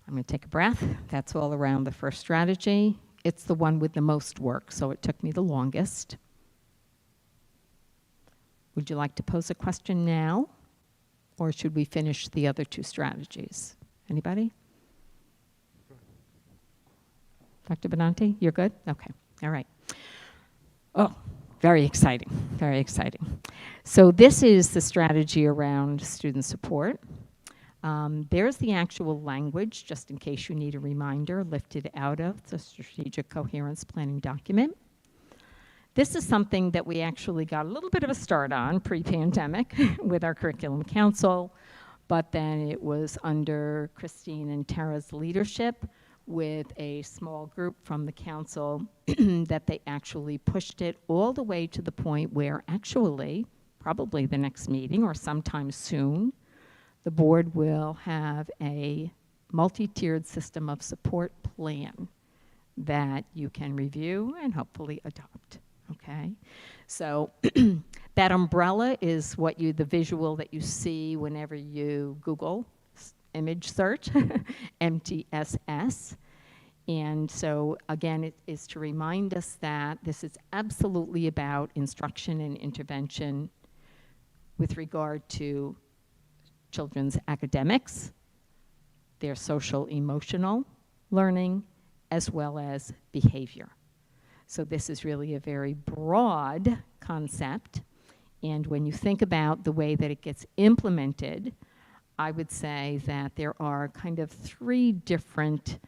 I'm going to take a breath. That's all around the first strategy. It's the one with the most work, so it took me the longest. Would you like to pose a question now, or should we finish the other 2 strategies? Anybody? Dr. Benante, you're good? Okay, all right. Oh, very exciting, very exciting. So this is the strategy around student support. There's the actual language, just in case you need a reminder, lifted out of the Strategic Coherence Planning document. This is something that we actually got a little bit of a start on pre-pandemic with our curriculum council, but then it was under Christine and Tara's leadership with a small group from the council that they actually pushed it all the way to the point where actually, probably the next meeting or sometime soon, the board will have a multi-tiered system of support plan that you can review and hopefully adopt. Okay, so that umbrella is the visual that you see whenever you Google image search, MTSS. And so again, it is to remind us that this is absolutely about instruction and intervention with regard to children's academics, their social emotional learning, as well as behavior. So this is really a very broad concept. And when you think about the way that it gets implemented, I would say that there are kind of 3 different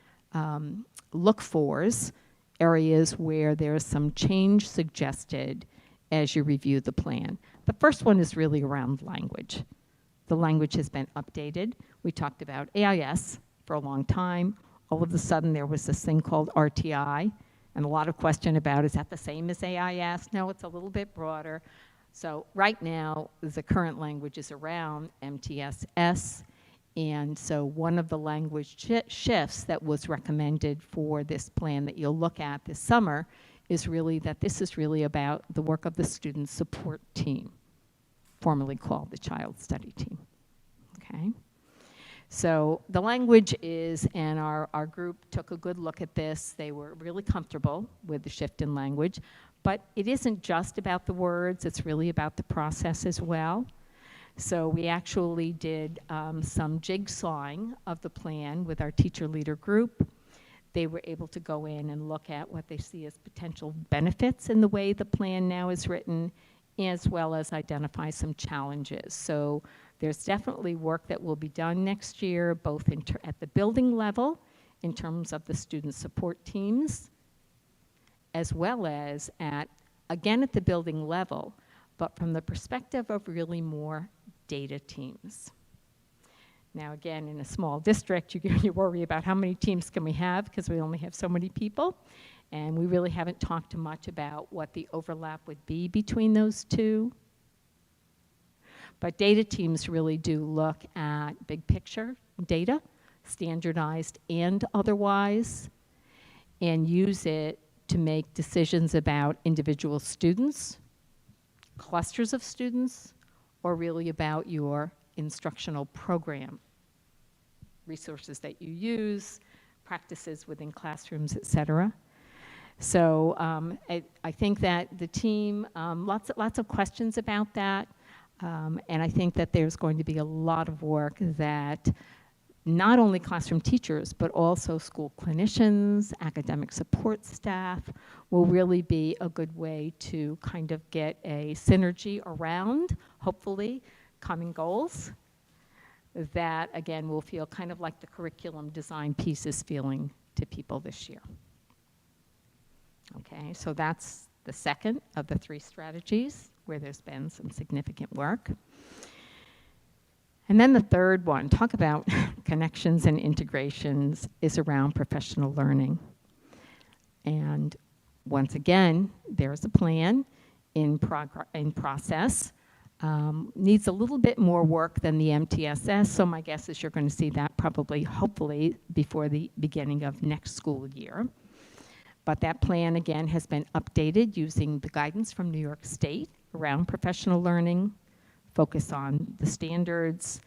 look-fors, areas where there's some change suggested as you review the plan. The first one is really around language. The language has been updated. We talked about AIS for a long time. All of a sudden, there was this thing called RTI, and a lot of question about, is that the same as AIS? No, it's a little bit broader. So right now, the current language is around MTSS, and so one of the language shifts that was recommended for this plan that you'll look at this summer is really that this is really about the work of the student support team, formerly called the child study team, okay? So the language is, and our group took a good look at this. They were really comfortable with the shift in language, but it isn't just about the words, it's really about the process as well. So we actually did some jigsawing of the plan with our teacher leader group. They were able to go in and look at what they see as potential benefits in the way the plan now is written, as well as identify some challenges. So there's definitely work that will be done next year, both at the building level, in terms of the student support teams, as well as again at the building level, but from the perspective of really more data teams. Now again, in a small district, you worry about how many teams can we have, because we only have so many people. And we really haven't talked much about what the overlap would be between those 2. But data teams really do look at big picture data, standardized and otherwise, and use it to make decisions about individual students, clusters of students, or really about your instructional program, resources that you use, practices within classrooms, et cetera. So I think that the team, lots of questions about that, and I think that there's going to be a lot of work that not only classroom teachers, but also school clinicians, academic support staff will really be a good way to kind of get a synergy around, hopefully, common goals that, again, will feel kind of like the curriculum design piece is feeling to people this year. Okay, so that's the second of the 3 strategies where there's been some significant work. And then the third one, talk about connections and integrations, is around professional learning. And once again, there's a plan in process. Needs a little bit more work than the MTSS, so my guess is you're going to see that probably, hopefully, before the beginning of next school year. But that plan, again, has been updated using the guidance from New York State around professional learning, focus on the standards,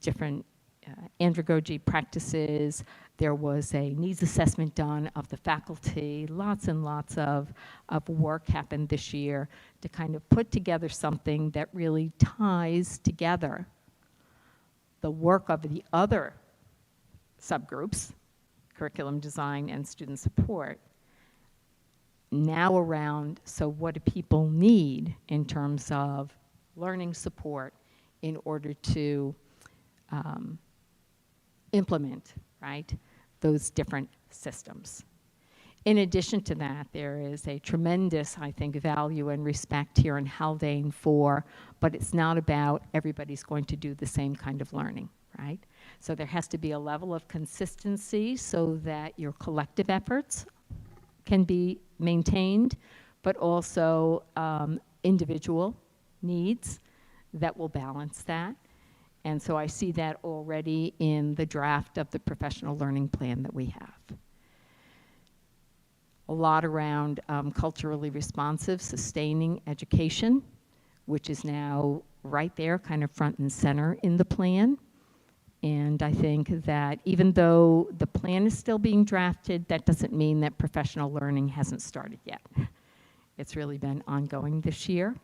different andragogy practices. There was a needs assessment done of the faculty. Lots and lots of work happened this year to kind of put together something that really ties together the work of the other subgroups, curriculum design and student support, now around, so what do people need in terms of learning support in order to implement, right, those different systems. In addition to that, there is a tremendous, I think, value and respect here in Haldane for, but it's not about everybody's going to do the same kind of learning, right? So there has to be a level of consistency so that your collective efforts can be maintained, but also individual needs that will balance that. And so I see that already in the draft of the professional learning plan that we have. A lot around culturally responsive, sustaining education, which is now right there, kind of front and center in the plan. And I think that even though the plan is still being drafted, that doesn't mean that professional learning hasn't started yet. It's really been ongoing this year,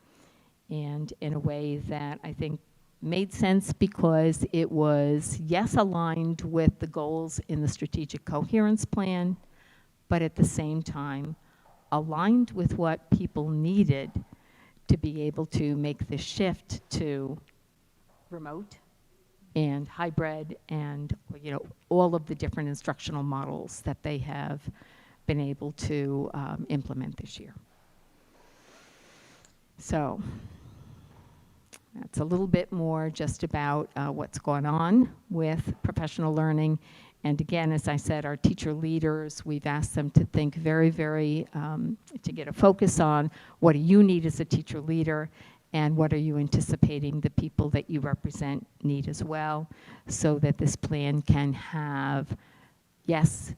and in a way that I think made sense because it was, yes, aligned with the goals in the strategic coherence plan, but at the same time aligned with what people needed to be able to make the shift to remote and hybrid and, you know, all of the different instructional models that they have been able to implement this year. So that's a little bit more just about what's going on with professional learning. And again, as I said, our teacher leaders, we've asked them to think very, very, to get a focus on what do you need as a teacher leader and what are you anticipating the people that you represent need as well, so that this plan can have, yes,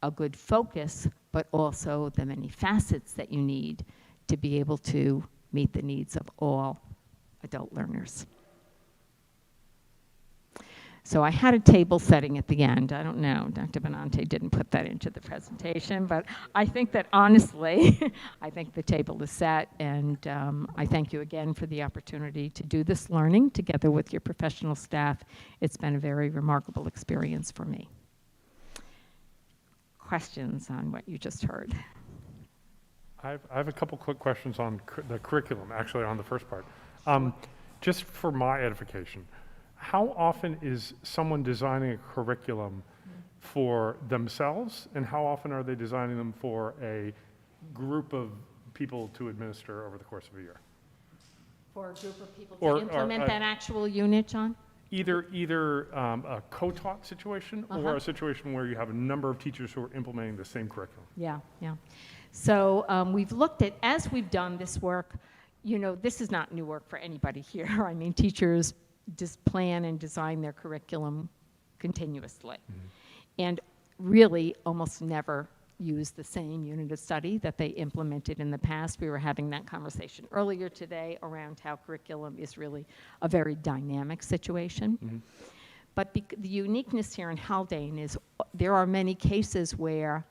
a good focus, but also the many facets that you need to be able to meet the needs of all adult learners. So I had a table setting at the end. I don't know, Dr. Benante didn't put that into the presentation, but I think that honestly, I think the table is set, and I thank you again for the opportunity to do this learning together with your professional staff. It's been a very remarkable experience for me. Questions on what you just heard? I have a couple quick questions on the curriculum, actually on the first part. Just for my edification, how often is someone designing a curriculum for themselves, and how often are they designing them for a group of people to administer over the course of a year? For a group of people Or- to implement or, that actual unit, John? Either a co-taught situation or a situation where you have a number of teachers who are implementing the same curriculum. Yeah, yeah. So we've looked at, as we've done this work, you know, this is not new work for anybody here. I mean, teachers just plan and design their curriculum continuously. And really almost never use the same unit of study that they implemented in the past. We were having that conversation earlier today around how curriculum is really a very dynamic situation. But the uniqueness here in Haldane is there are many cases where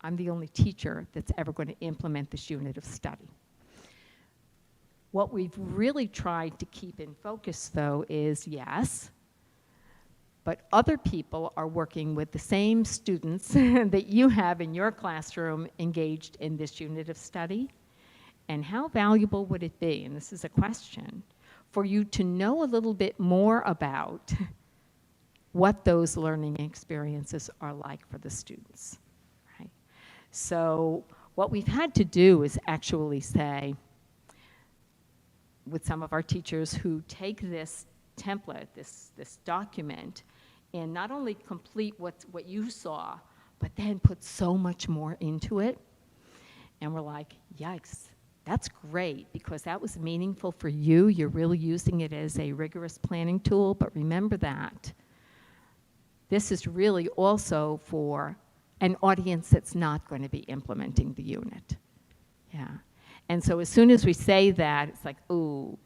I'm the only teacher that's ever going to implement this unit of study. What we've really tried to keep in focus, though, is yes, but other people are working with the same students that you have in your classroom engaged in this unit of study. And how valuable would it be, and this is a question, for you to know a little bit more about what those learning experiences are like for the students, right? So what we've had to do is actually say, with some of our teachers who take this template, this document, and not only complete what you saw, but then put so much more into it. And we're like, yikes, that's great, because that was meaningful for you. You're really using it as a rigorous planning tool, but remember that this is really also for an audience that's not going to be implementing the unit. Yeah. And so as soon as we say that, it's like, ooh,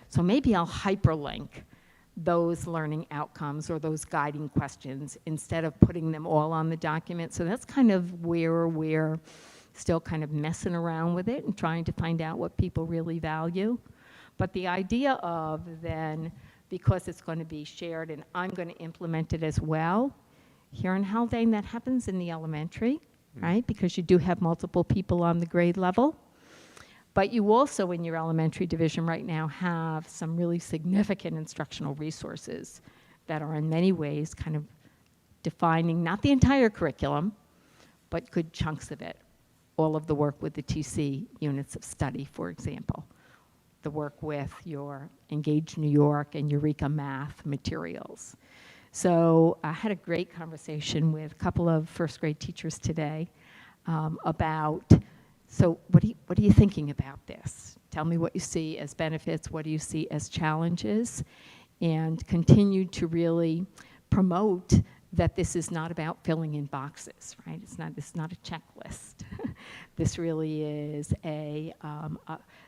so maybe I'll hyperlink those learning outcomes or those guiding questions instead of putting them all on the document. So that's kind of where we're still kind of messing around with it and trying to find out what people really value. But the idea of then, because it's going to be shared and I'm going to implement it as well, here in Haldane, that happens in the elementary, right? Because you do have multiple people on the grade level. But you also, in your elementary division right now, have some really significant instructional resources that are in many ways kind of defining not the entire curriculum, but good chunks of it. All of the work with the TC units of study, for example. The work with your Engage New York and Eureka Math materials. So I had a great conversation with a couple of first grade teachers today about, so what are you thinking about this? Tell me what you see as benefits, what do you see as challenges, and continue to really promote that this is not about filling in boxes, right? It's not a checklist. This really is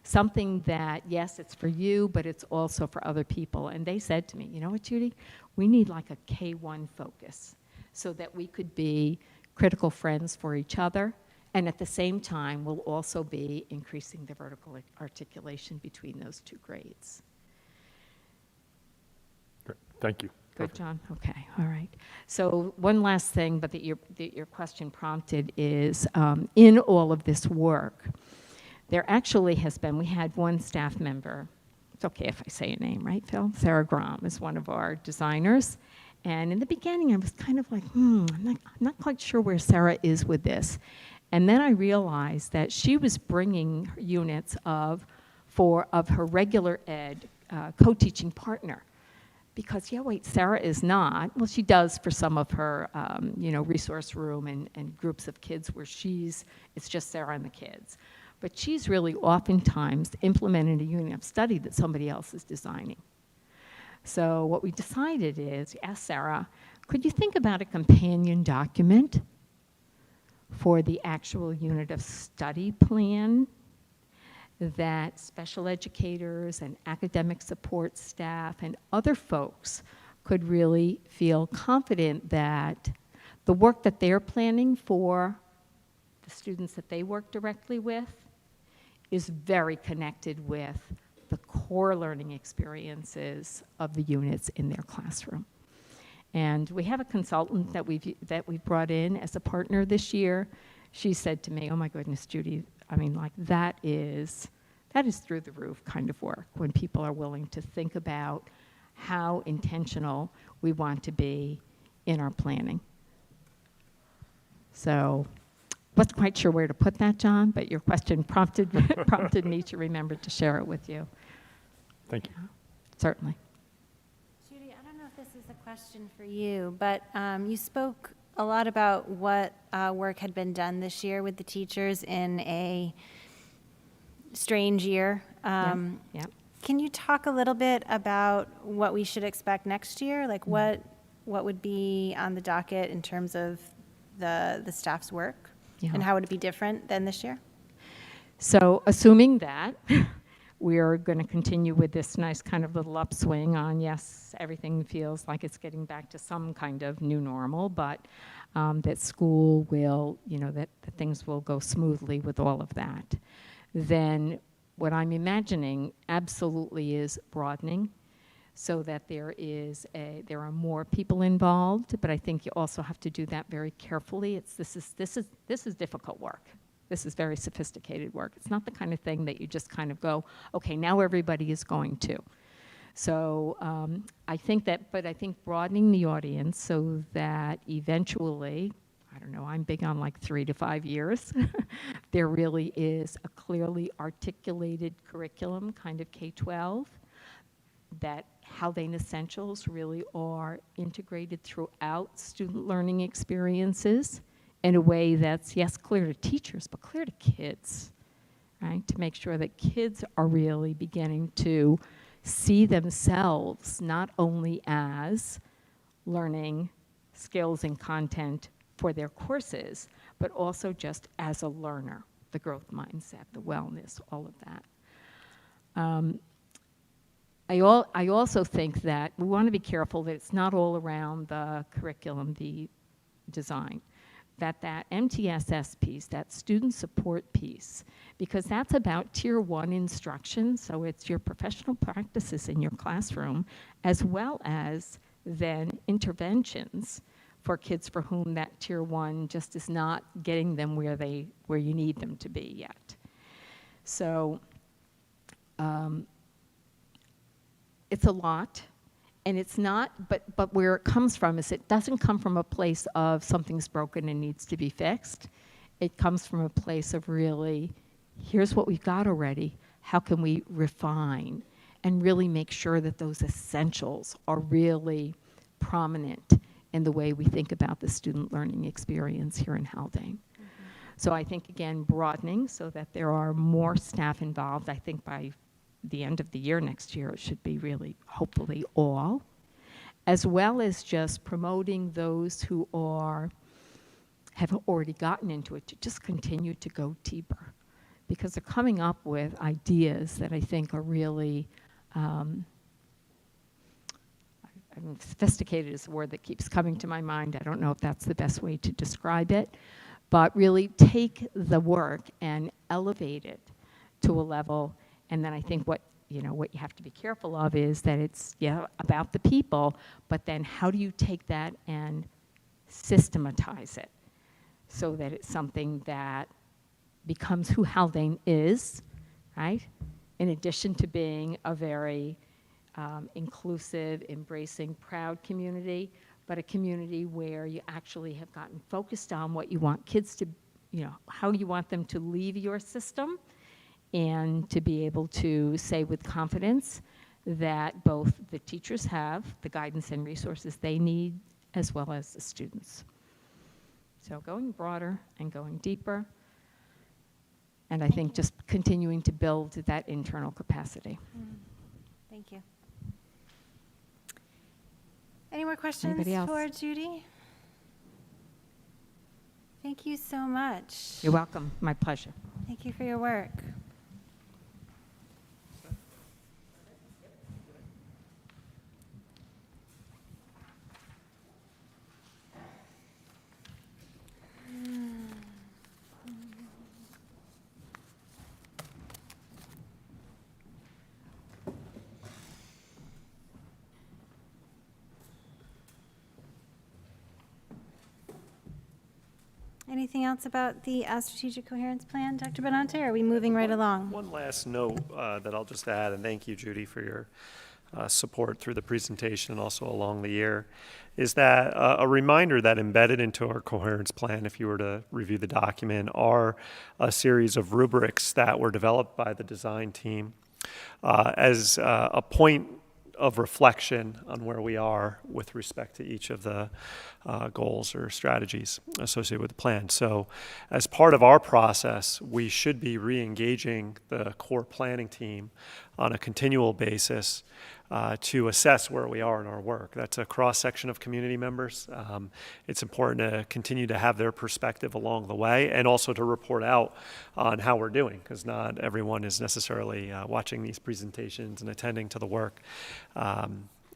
something that, yes, it's for you, but it's also for other people. And they said to me, you know what, Judy? We need like a K-1 focus so that we could be critical friends for each other. And at the same time, we'll also be increasing the vertical articulation between those two grades. Great. Thank you. Good, John? Okay, all right. So one last thing, but that your question prompted is, in all of this work, there actually has been, we had one staff member, it's okay if I say a name, right, Phil? Sarah Grom is one of our designers. And in the beginning, I was kind of like, I'm not quite sure where Sarah is with this. And then I realized that she was bringing units of her regular ed co-teaching partner. Because, yeah, wait, Sarah is not. Well, she does for some of her, resource room and groups of kids where it's just Sarah and the kids. But she's really oftentimes implemented a unit of study that somebody else is designing. So what we decided is, ask Sarah, could you think about a companion document for the actual unit of study plan that special educators and academic support staff and other folks could really feel confident that the work that they're planning for the students that they work directly with is very connected with the core learning experiences of the units in their classroom. And we have a consultant that we've brought in as a partner this year. She said to me, oh my goodness, Judy, I mean, like that is through the roof kind of work when people are willing to think about how intentional we want to be in our planning. So, wasn't quite sure where to put that, John, but your question prompted me to remember to share it with you. Thank you. Certainly. Judy, I don't know if this is a question for you, but you spoke a lot about what work had been done this year with the teachers in a strange year. Yeah. Can you talk a little bit about what we should expect next year? Like what would be on the docket in terms of the staff's work? Yeah. And how would it be different than this year? So assuming that we're going to continue with this nice kind of little upswing on, yes, everything feels like it's getting back to some kind of new normal, but that school will, that things will go smoothly with all of that. Then what I'm imagining absolutely is broadening so that there are more people involved, but I think you also have to do that very carefully. This is difficult work. This is very sophisticated work. It's not the kind of thing that you just kind of go, okay, now everybody is going to. So I think broadening the audience so that eventually, I don't know, I'm big on like 3 to 5 years, there really is a clearly articulated curriculum, kind of K-12, that Haldane Essentials really are integrated throughout student learning experiences in a way that's, yes, clear to teachers, but clear to kids, right? To make sure that kids are really beginning to see themselves not only as learning skills and content for their courses, but also just as a learner, the growth mindset, the wellness, all of that. I also think that we want to be careful that it's not all around the curriculum, the design, that MTSS piece, that student support piece, because that's about tier 1 instruction, so it's your professional practices in your classroom, as well as then interventions for kids for whom that tier 1 just is not getting them where you need them to be yet. So it's a lot, and it's not, but where it comes from is it doesn't come from a place of something's broken and needs to be fixed. It comes from a place of really, here's what we've got already, how can we refine and really make sure that those essentials are really prominent in the way we think about the student learning experience here in Haldane. Mm-hmm. So I think, again, broadening so that there are more staff involved. I think by the end of the year next year, it should be really, hopefully, all, as well as just promoting those who have already gotten into it to just continue to go deeper, because they're coming up with ideas that I think are really, sophisticated is a word that keeps coming to my mind. I don't know if that's the best way to describe it, but really take the work and elevate it to a level. And then I think what you have to be careful of is that it's about the people, but then how do you take that and systematize it so that it's something that becomes who Haldane is, right? In addition to being a very inclusive, embracing, proud community, but a community where you actually have gotten focused on what you want kids to, how you want them to leave your system, and to be able to say with confidence that both the teachers have the guidance and resources they need, as well as the students. So going broader and going deeper, and I think just continuing to build that internal capacity. Thank you. Any more questions Anybody else? for Judy? Thank you so much. You're welcome. My pleasure. Thank you for your work. Anything else about the strategic coherence plan, Dr. Benante, or are we moving right along? One last note that I'll just add, and thank you, Judy, for your support through the presentation and also along the year, is that a reminder that embedded into our coherence plan, if you were to review the document, are a series of rubrics that were developed by the design team as a point of reflection on where we are with respect to each of the goals or strategies associated with the plan. So as part of our process, we should be re-engaging the core planning team on a continual basis to assess where we are in our work. That's a cross-section of community members. It's important to continue to have their perspective along the way and also to report out on how we're doing, because not everyone is necessarily watching these presentations and attending to the work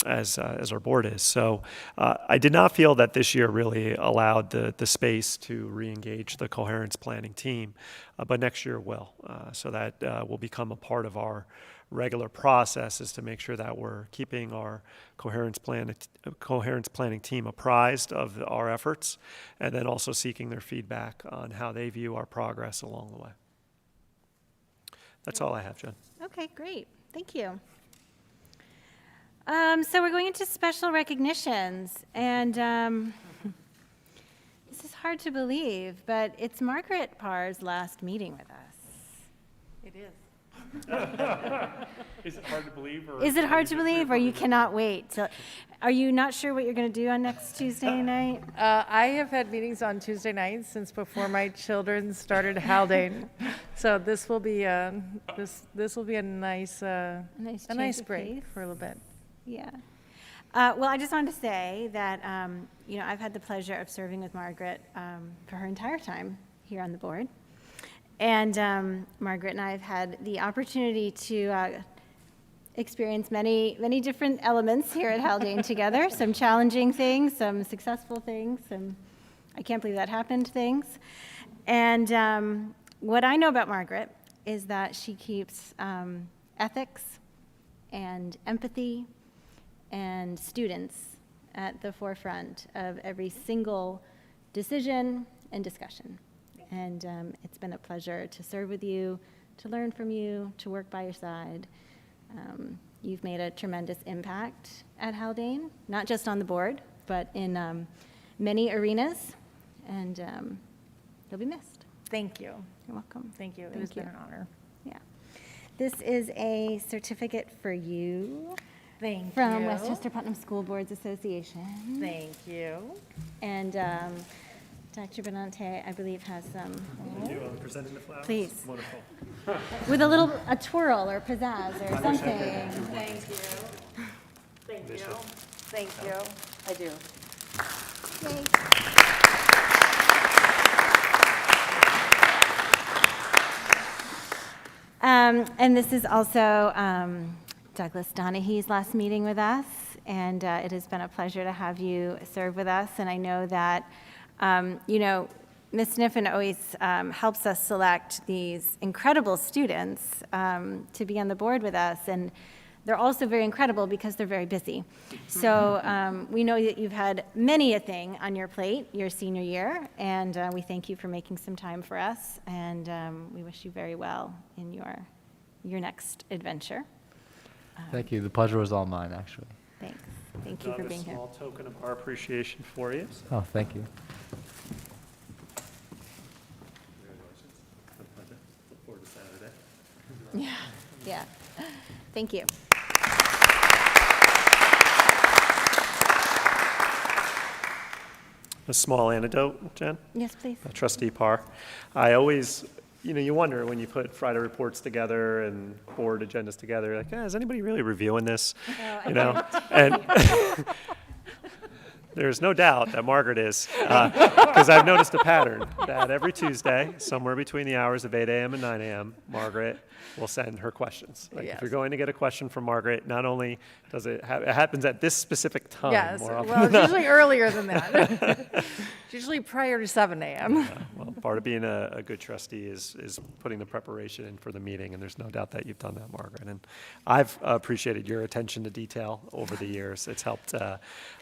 as our board is. So I did not feel that this year really allowed the space to re-engage the coherence planning team, but next year will. So that will become a part of our regular process, is to make sure that we're keeping our coherence planning team apprised of our efforts, and then also seeking their feedback on how they view our progress along the way. That's all I have, Jen. Okay, great. Thank you. So we're going into special recognitions, and this is hard to believe, but it's Margaret Parr's last meeting with us. It is. Is it hard to believe? Or Is it hard to believe, or you cannot wait? Are you not sure what you're going to do on next Tuesday night? I have had meetings on Tuesday nights since before my children started Haldane, so this will be this will be a nice Nice a nice change of break pace. for a little bit. Yeah. Well, I just wanted to say that, I've had the pleasure of serving with Margaret for her entire time here on the board. And Margaret and I have had the opportunity to experience many, many different elements here at Haldane together, some challenging things, some successful things, some I can't believe that happened things. And what I know about Margaret is that she keeps ethics and empathy and students at the forefront of every single decision and discussion. And it's been a pleasure to serve with you, to learn from you, to work by your side. You've made a tremendous impact at Haldane, not just on the board, but in many arenas, and you'll be missed. Thank you. You're welcome. Thank you. It Thank has been you. an honor. Yeah. This is a certificate for you Thank from you. Westchester Putnam School Boards Association. Thank you. And Dr. Benante, I believe, has some. Thank you. I'm presenting the flowers. Please. Wonderful. With a twirl or pizzazz or something. Thank you. Thank you. Thank you. I do. And this is also Douglas Donaghy's last meeting with us, and it has been a pleasure to have you serve with us. And I know that, Ms. Sniffen always helps us select these incredible students to be on the board with us, and they're also very incredible because they're very busy. So we know that you've had many a thing on your plate your senior year, and we thank you for making some time for us, and we wish you very well in your next adventure. Thank you. The pleasure was all mine, actually. Thanks. Thank you for being here. A small token of our appreciation for you. Oh, thank you. Congratulations. My pleasure. Look forward to Saturday. Yeah. Thank you. A small anecdote, Jen? Yes, please. Trustee Parr. I always, you wonder when you put Friday reports together and board agendas together, like, is anybody really reviewing this? And there's no doubt that Margaret is, because I've noticed a pattern that every Tuesday, somewhere between the hours of 8 a.m. and 9 a.m., Margaret will send her questions. Like, if you're going to get a question from Margaret, not only does it happens at this specific time Yes. more often Well, than it's usually earlier than that. It's usually prior to 7 a.m. Well, part of being a good trustee is putting the preparation in for the meeting, and there's no doubt that you've done that, Margaret. And I've appreciated your attention to detail over the years. It's helped,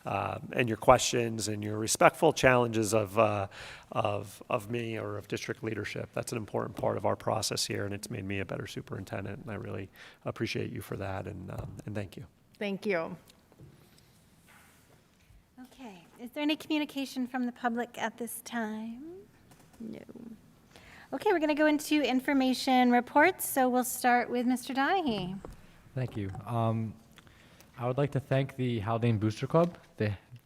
and your questions and your respectful challenges of me or of district leadership. That's an important part of our process here, and it's made me a better superintendent, and I really appreciate you for that, and thank you. Thank you. Okay. Is there any communication from the public at this time? No. Okay, we're going to go into information reports, so we'll start with Mr. Donaghy. Thank you. I would like to thank the Haldane Booster Club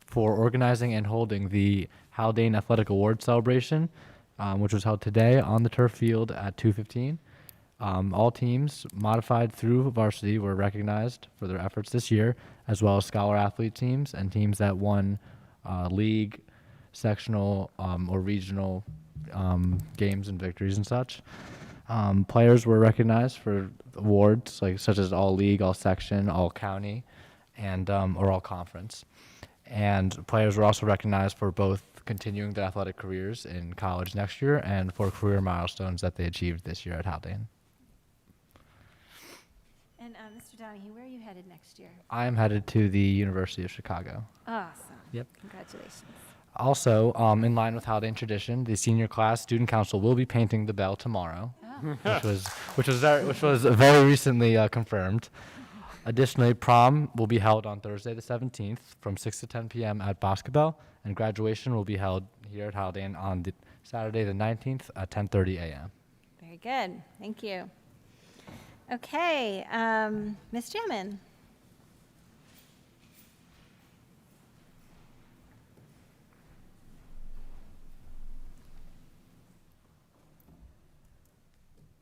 for organizing and holding the Haldane Athletic Awards celebration, which was held today on the turf field at 2:15. All teams modified through varsity were recognized for their efforts this year, as well as scholar athlete teams and teams that won league, sectional, or regional games and victories and such. Players were recognized for awards such as all league, all section, all county, and or all conference. And players were also recognized for both continuing their athletic careers in college next year and for career milestones that they achieved this year at Haldane. And Mr. Donaghy, where are you headed next year? I am headed to the University of Chicago. Awesome. Yep. Congratulations. Also, in line with Haldane tradition, the senior class student council will be painting the bell tomorrow, which was very recently confirmed. Additionally, prom will be held on Thursday the 17th from 6 to 10 p.m. at Boscobel, and graduation will be held here at Haldane on Saturday the 19th at 10:30 a.m. Very good. Thank you. Okay, Ms. Jammin.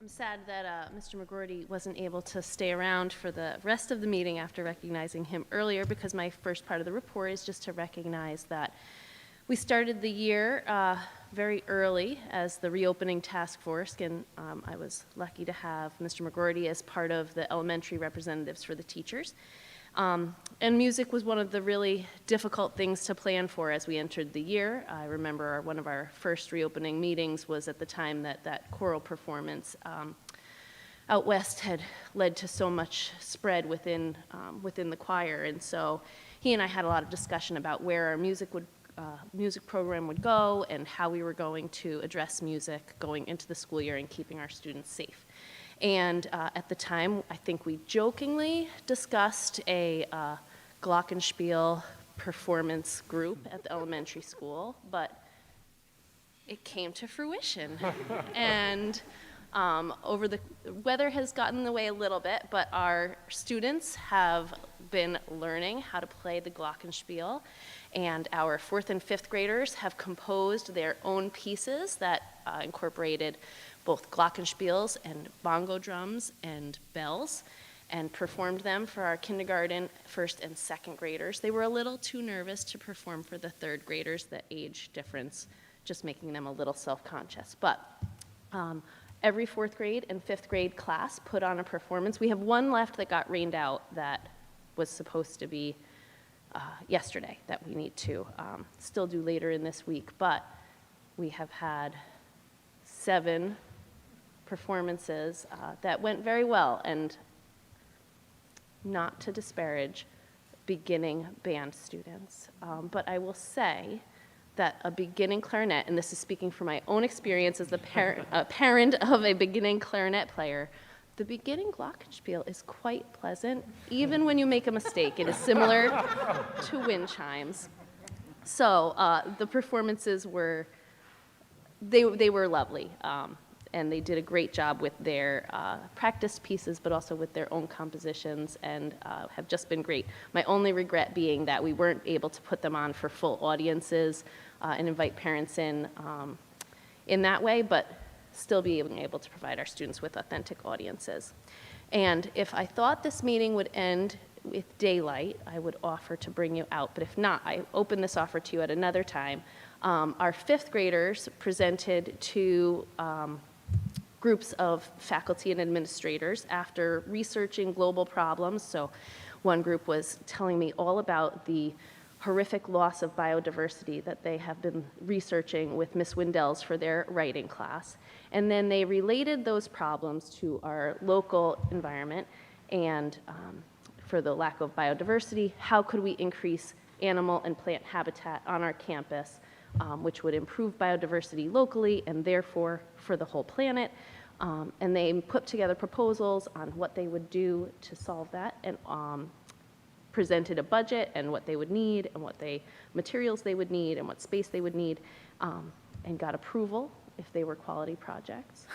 I'm sad that Mr. McGroarty wasn't able to stay around for the rest of the meeting after recognizing him earlier, because my first part of the report is just to recognize that we started the year very early as the reopening task force, and I was lucky to have Mr. McGroarty as part of the elementary representatives for the teachers. And music was one of the really difficult things to plan for as we entered the year. I remember one of our first reopening meetings was at the time that choral performance out west had led to so much spread within the choir. And so he and I had a lot of discussion about where our music program would go and how we were going to address music going into the school year and keeping our students safe. And at the time, I think we jokingly discussed a glockenspiel performance group at the elementary school, but it came to fruition. And the weather has gotten in the way a little bit, but our students have been learning how to play the glockenspiel, and our 4th and 5th graders have composed their own pieces that incorporated both glockenspiels and bongo drums and bells, and performed them for our kindergarten, 1st and 2nd graders. They were a little too nervous to perform for the 3rd graders, the age difference just making them a little self-conscious. But every 4th grade and 5th grade class put on a performance. We have one left that got rained out that was supposed to be yesterday that we need to still do later in this week, but we have had 7 performances that went very well, and not to disparage beginning band students, but I will say that a beginning clarinet, and this is speaking from my own experience as a parent of a beginning clarinet player, the beginning glockenspiel is quite pleasant, even when you make a mistake. It is similar to wind chimes. So the performances were, they were lovely. And they did a great job with their practice pieces, but also with their own compositions, and have just been great. My only regret being that we weren't able to put them on for full audiences and invite parents in that way, but still being able to provide our students with authentic audiences. And if I thought this meeting would end with daylight, I would offer to bring you out, but if not, I open this offer to you at another time. Our 5th graders presented to groups of faculty and administrators after researching global problems. So one group was telling me all about the horrific loss of biodiversity that they have been researching with Miss Windell's for their writing class. And then they related those problems to our local environment, and for the lack of biodiversity, how could we increase animal and plant habitat on our campus, which would improve biodiversity locally and therefore for the whole planet. And they put together proposals on what they would do to solve that, and presented a budget and what they would need and what materials they would need and what space they would need, and got approval if they were quality projects.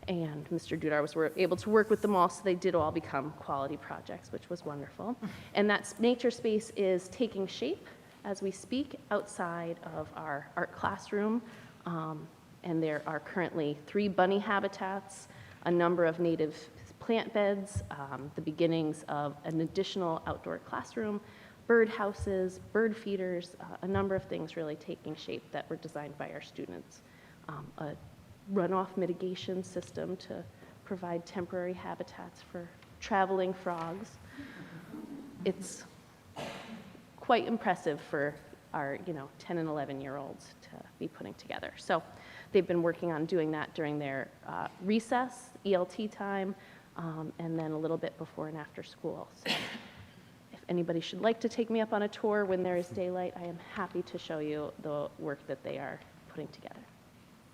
And Mr. Dudar was able to work with them all, so they did all become quality projects, which was wonderful. And that nature space is taking shape as we speak outside of our art classroom. And there are currently 3 bunny habitats, a number of native plant beds, the beginnings of an additional outdoor classroom, bird houses, bird feeders, a number of things really taking shape that were designed by our students. A runoff mitigation system to provide temporary habitats for traveling frogs. It's quite impressive for our 10 and 11-year-olds to be putting together. So they've been working on doing that during their recess, ELT time, and then a little bit before and after school. So if anybody should like to take me up on a tour when there is daylight, I am happy to show you the work that they are putting together.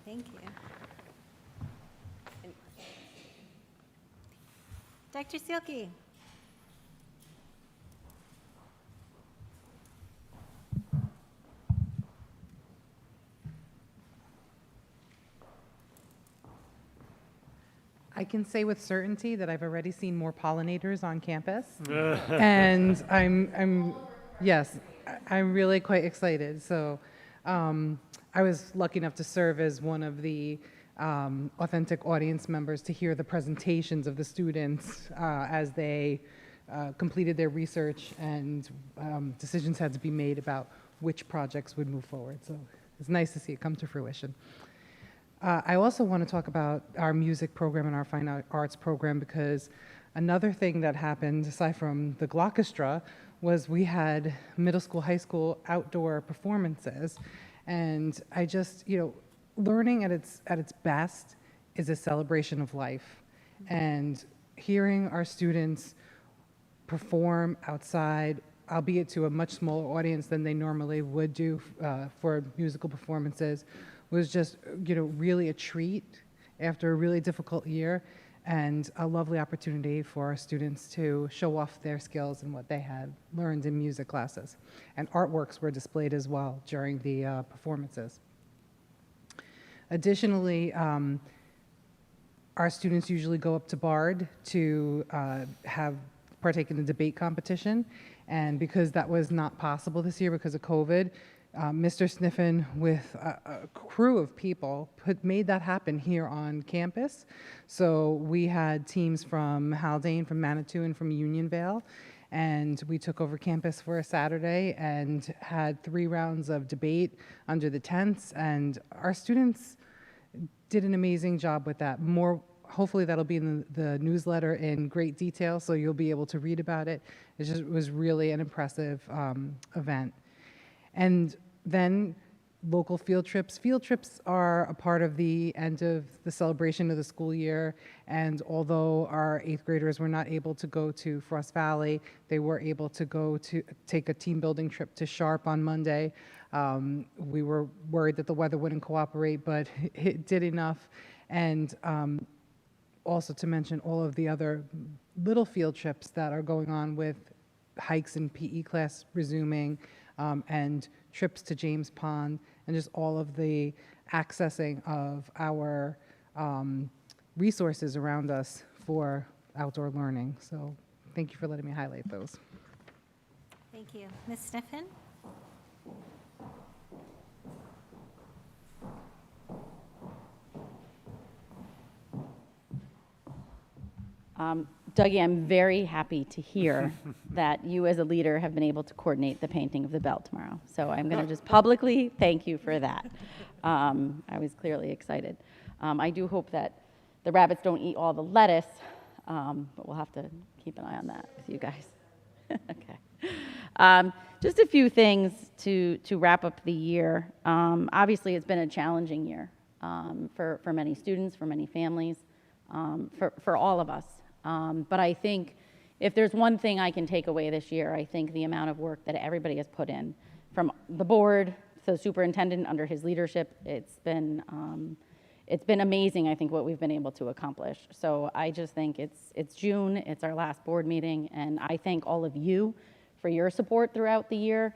Thank you. Dr. Silke. I can say with certainty that I've already seen more pollinators on campus. And yes, I'm really quite excited. So I was lucky enough to serve as one of the authentic audience members to hear the presentations of the students as they completed their research, and decisions had to be made about which projects would move forward. So it's nice to see it come to fruition. I also want to talk about our music program and our fine arts program, because another thing that happened, aside from the Glockestra, was we had middle school, high school outdoor performances. And I just, learning at its best is a celebration of life. And hearing our students perform outside, albeit to a much smaller audience than they normally would do for musical performances, was just, really a treat after a really difficult year, and a lovely opportunity for our students to show off their skills and what they had learned in music classes. And artworks were displayed as well during the performances. Additionally, our students usually go up to Bard to partake in the debate competition, and because that was not possible this year because of COVID, Mr. Sniffen, with a crew of people, made that happen here on campus. So we had teams from Haldane, from Manitou, and from Unionvale, and we took over campus for a Saturday and had 3 rounds of debate under the tents, and our students did an amazing job with that. Hopefully that'll be in the newsletter in great detail, so you'll be able to read about it. It was really an impressive event. And then local field trips. Field trips are a part of the end of the celebration of the school year, and although our 8th graders were not able to go to Frost Valley, they were able to go to take a team building trip to Sharp on Monday. We were worried that the weather wouldn't cooperate, but it did enough. And also to mention all of the other little field trips that are going on, with hikes in PE class resuming, and trips to James Pond, and just all of the accessing of our resources around us for outdoor learning. So thank you for letting me highlight those. Thank you. Ms. Sniffen? Dougie, I'm very happy to hear that you as a leader have been able to coordinate the painting of the bell tomorrow. So I'm going to just publicly thank you for that. I was clearly excited. I do hope that the rabbits don't eat all the lettuce, but we'll have to keep an eye on that with you guys. Okay. Just a few things to wrap up the year. Obviously, it's been a challenging year for many students, for many families, for all of us. But I think if there's one thing I can take away this year, I think the amount of work that everybody has put in, from the board to the superintendent under his leadership, it's been amazing, I think, what we've been able to accomplish. So I just think it's June, it's our last board meeting, and I thank all of you for your support throughout the year,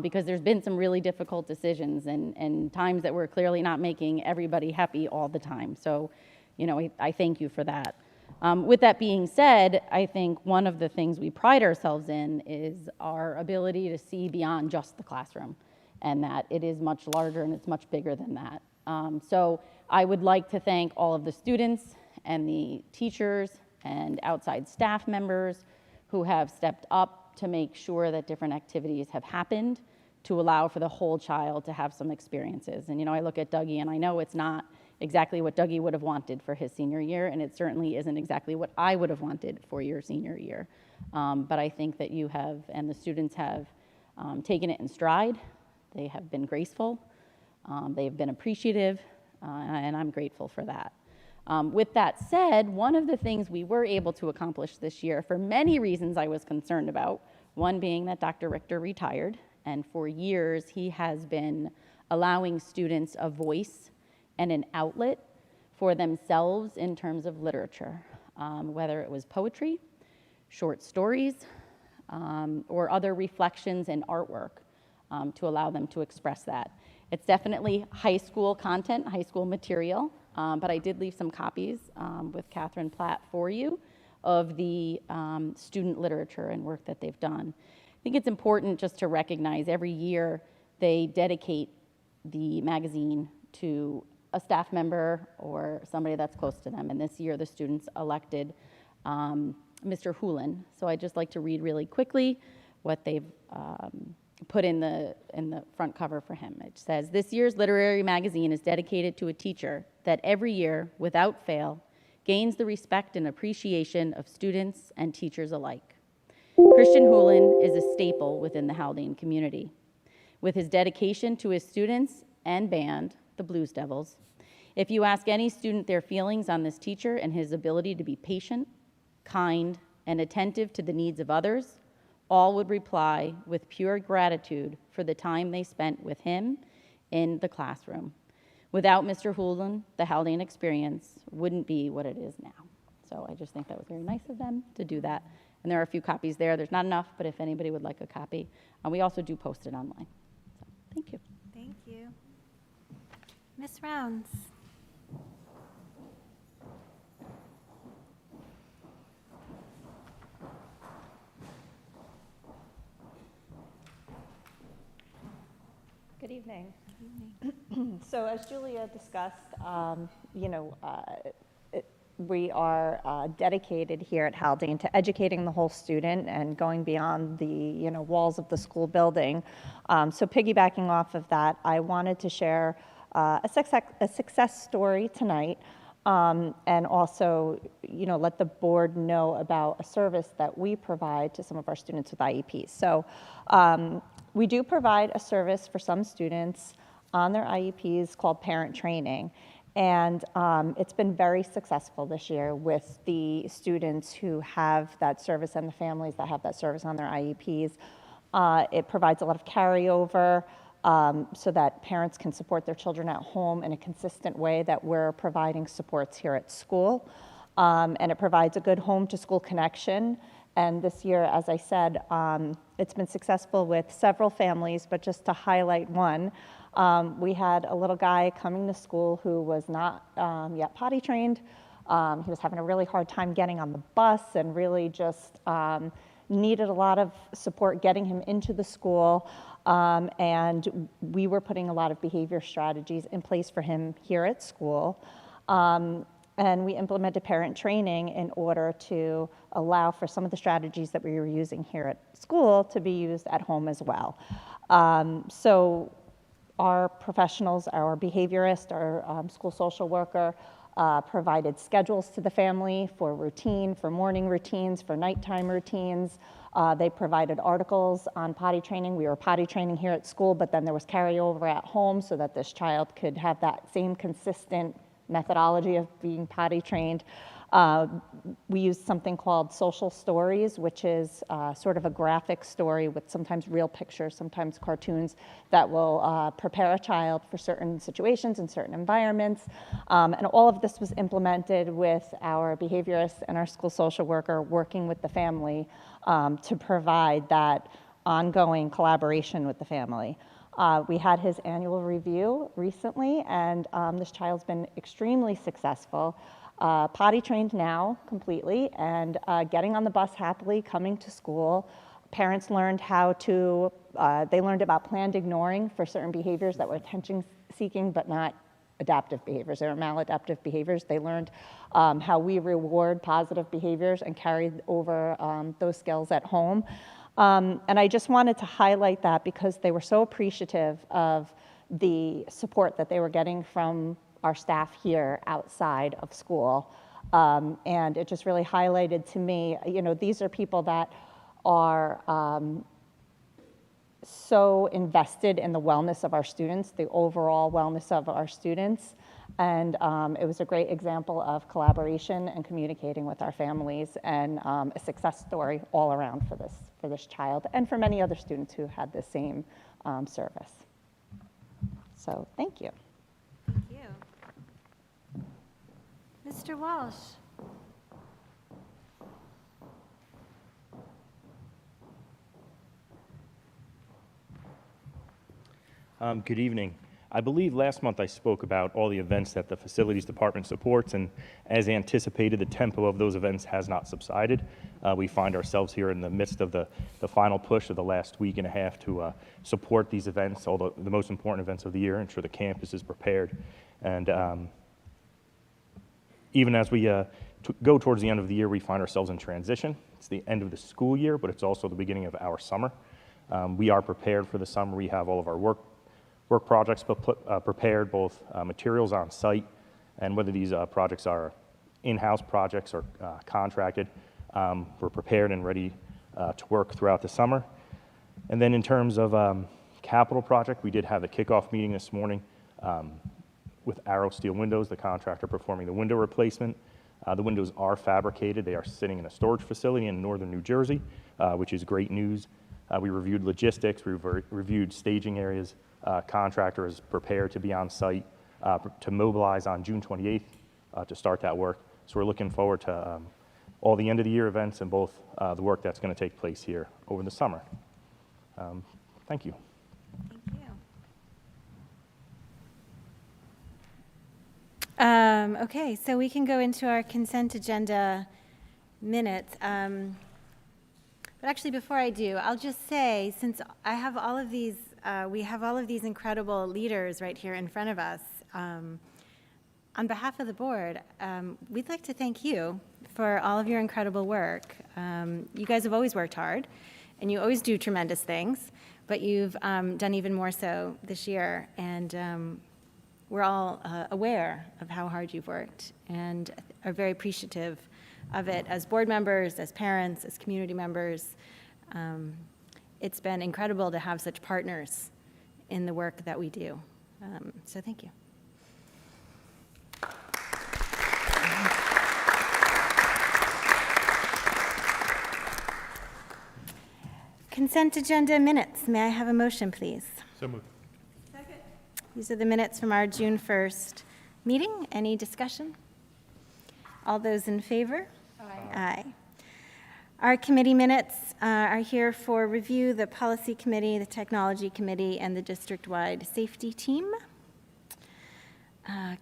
because there's been some really difficult decisions and times that we're clearly not making everybody happy all the time. So, I thank you for that. With that being said, I think one of the things we pride ourselves in is our ability to see beyond just the classroom, and that it is much larger and it's much bigger than that. So I would like to thank all of the students and the teachers and outside staff members who have stepped up to make sure that different activities have happened to allow for the whole child to have some experiences. And I look at Dougie and I know it's not exactly what Dougie would have wanted for his senior year, and it certainly isn't exactly what I would have wanted for your senior year. But I think that you have, and the students have, taken it in stride. They have been graceful. They've been appreciative, and I'm grateful for that. With that said, one of the things we were able to accomplish this year, for many reasons I was concerned about, one being that Dr. Richter retired, and for years he has been allowing students a voice and an outlet for themselves in terms of literature, whether it was poetry, short stories, or other reflections and artwork to allow them to express that. It's definitely high school content, high school material, but I did leave some copies with Catherine Platt for you of the student literature and work that they've done. I think it's important just to recognize every year they dedicate the magazine to a staff member or somebody that's close to them. And this year the students elected Mr. Hulen. So I'd just like to read really quickly what they've put in the front cover for him. It says, "This year's literary magazine is dedicated to a teacher that every year, without fail, gains the respect and appreciation of students and teachers alike. Christian Hulen is a staple within the Haldane community. With his dedication to his students and band, the Blues Devils, if you ask any student their feelings on this teacher and his ability to be patient, kind, and attentive to the needs of others, all would reply with pure gratitude for the time they spent with him in the classroom. Without Mr. Hulen, the Haldane experience wouldn't be what it is now." So I just think that was very nice of them to do that. And there are a few copies there. There's not enough, but if anybody would like a copy, we also do post it online. So thank you. Thank you. Ms. Rounds. Good evening. So as Julia discussed, we are dedicated here at Haldane to educating the whole student and going beyond the walls of the school building. So piggybacking off of that, I wanted to share a success story tonight, and also let the board know about a service that we provide to some of our students with IEPs. So we do provide a service for some students on their IEPs called parent training. And it's been very successful this year with the students who have that service and the families that have that service on their IEPs. It provides a lot of carryover so that parents can support their children at home in a consistent way that we're providing supports here at school. And it provides a good home-to-school connection. And this year, as I said, it's been successful with several families, but just to highlight one, we had a little guy coming to school who was not yet potty trained. He was having a really hard time getting on the bus and really just needed a lot of support getting him into the school. And we were putting a lot of behavior strategies in place for him here at school. And we implemented parent training in order to allow for some of the strategies that we were using here at school to be used at home as well. So our professionals, our behaviorist, our school social worker, provided schedules to the family for routine, for morning routines, for nighttime routines. They provided articles on potty training. We were potty training here at school, but then there was carryover at home so that this child could have that same consistent methodology of being potty trained. We used something called social stories, which is sort of a graphic story with sometimes real pictures, sometimes cartoons that will prepare a child for certain situations and certain environments. And all of this was implemented with our behaviorist and our school social worker working with the family to provide that ongoing collaboration with the family. We had his annual review recently, and this child's been extremely successful. Potty trained now completely, and getting on the bus happily, coming to school. Parents learned how to, they learned about planned ignoring for certain behaviors that were attention seeking but not adaptive behaviors. They were maladaptive behaviors. They learned how we reward positive behaviors and carried over those skills at home. And I just wanted to highlight that because they were so appreciative of the support that they were getting from our staff here outside of school. And it just really highlighted to me, these are people that are so invested in the wellness of our students, the overall wellness of our students. And it was a great example of collaboration and communicating with our families, and a success story all around for this child and for many other students who had the same service. So thank you. Thank you. Mr. Walsh. Good evening. I believe last month I spoke about all the events that the facilities department supports, and as anticipated, the tempo of those events has not subsided. We find ourselves here in the midst of the final push of the last week and a half to support these events, all the most important events of the year, ensure the campus is prepared. And even as we go towards the end of the year, we find ourselves in transition. It's the end of the school year, but it's also the beginning of our summer. We are prepared for the summer. We have all of our work projects prepared, both materials on site, and whether these projects are in-house projects or contracted, we're prepared and ready to work throughout the summer. And then in terms of capital project, we did have a kickoff meeting this morning with Arrow Steel Windows, the contractor performing the window replacement. The windows are fabricated. They are sitting in a storage facility in northern New Jersey, which is great news. We reviewed logistics, we reviewed staging areas. Contractor is prepared to be on site to mobilize on June 28th to start that work. So we're looking forward to all the end of the year events and both the work that's going to take place here over the summer. Thank you. Thank you. Okay, so we can go into our consent agenda minutes. But actually, before I do, I'll just say, since I have all of these, we have all of these incredible leaders right here in front of us, on behalf of the board, we'd like to thank you for all of your incredible work. You guys have always worked hard, and you always do tremendous things, but you've done even more so this year, and we're all aware of how hard you've worked and are very appreciative of it as board members, as parents, as community members. It's been incredible to have such partners in the work that we do. So thank you. Consent agenda minutes. May I have a motion, please? So moved. These are the minutes from our June 1st meeting. Any discussion? All those in favor? Aye. Our committee minutes are here for review: the policy committee, the technology committee, and the district-wide safety team.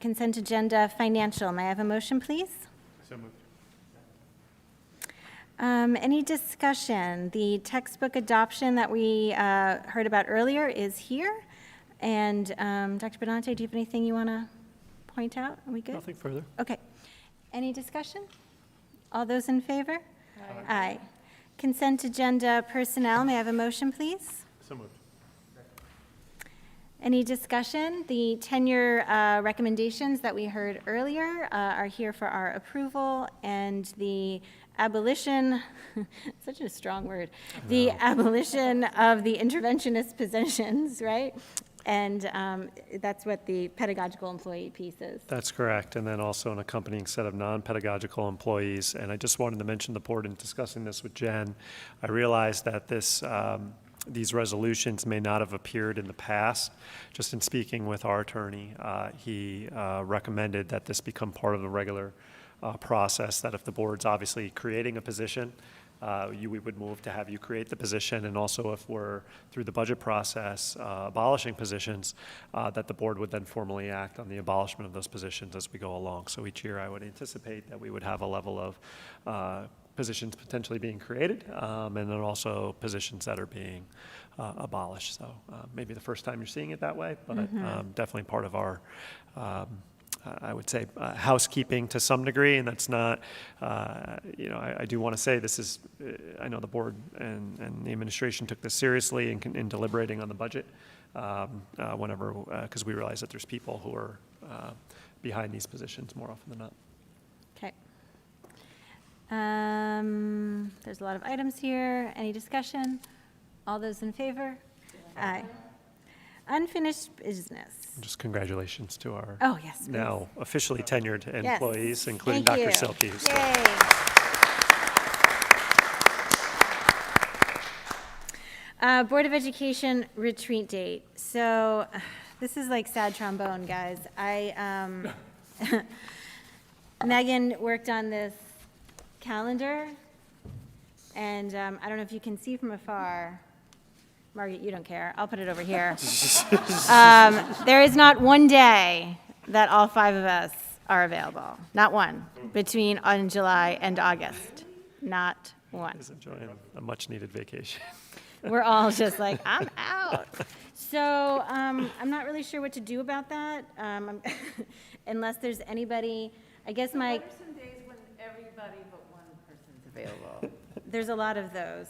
Consent agenda financial. May I have a motion, please? So moved. Any discussion? The textbook adoption that we heard about earlier is here. And Dr. Benante, do you have anything you want to point out? Are we good? Nothing further. Okay. Any discussion? All those in favor? Aye. Consent agenda personnel. May I have a motion, please? So moved. Any discussion? The tenure recommendations that we heard earlier are here for our approval, and the abolition, such a strong word, the abolition of the interventionist positions, right? And that's what the pedagogical employee piece is. That's correct, and then also an accompanying set of non-pedagogical employees. And I just wanted to mention the board in discussing this with Jen. I realized that these resolutions may not have appeared in the past. Just in speaking with our attorney, he recommended that this become part of the regular process, that if the board's obviously creating a position, we would move to have you create the position, and also if we're through the budget process abolishing positions, that the board would then formally act on the abolishment of those positions as we go along. So each year I would anticipate that we would have a level of positions potentially being created, and then also positions that are being abolished. So maybe the first time you're seeing it that way, but definitely part of our I would say housekeeping to some degree, and that's not, I do want to say this is, I know the board and the administration took this seriously in deliberating on the budget whenever, because we realize that there's people who are behind these positions more often than not. Okay. There's a lot of items here. Any discussion? All those in favor? Aye. Unfinished business. Just congratulations to our yes, now officially tenured Yes. employees, including Thank Dr. you. Silke. who's Yay. Board of Education retreat date. So this is like sad trombone, guys. Megan worked on this calendar, and I don't know if you can see from afar. Margaret, you don't care. I'll put it over here. There is not one day that all 5 of us are available. Not one. Between on July and August. Not one. Is enjoying a much-needed vacation. We're all just like, I'm out. So I'm not really sure what to do about that, unless there's anybody, I guess my, What are some days when everybody but one person's available? there's a lot of those.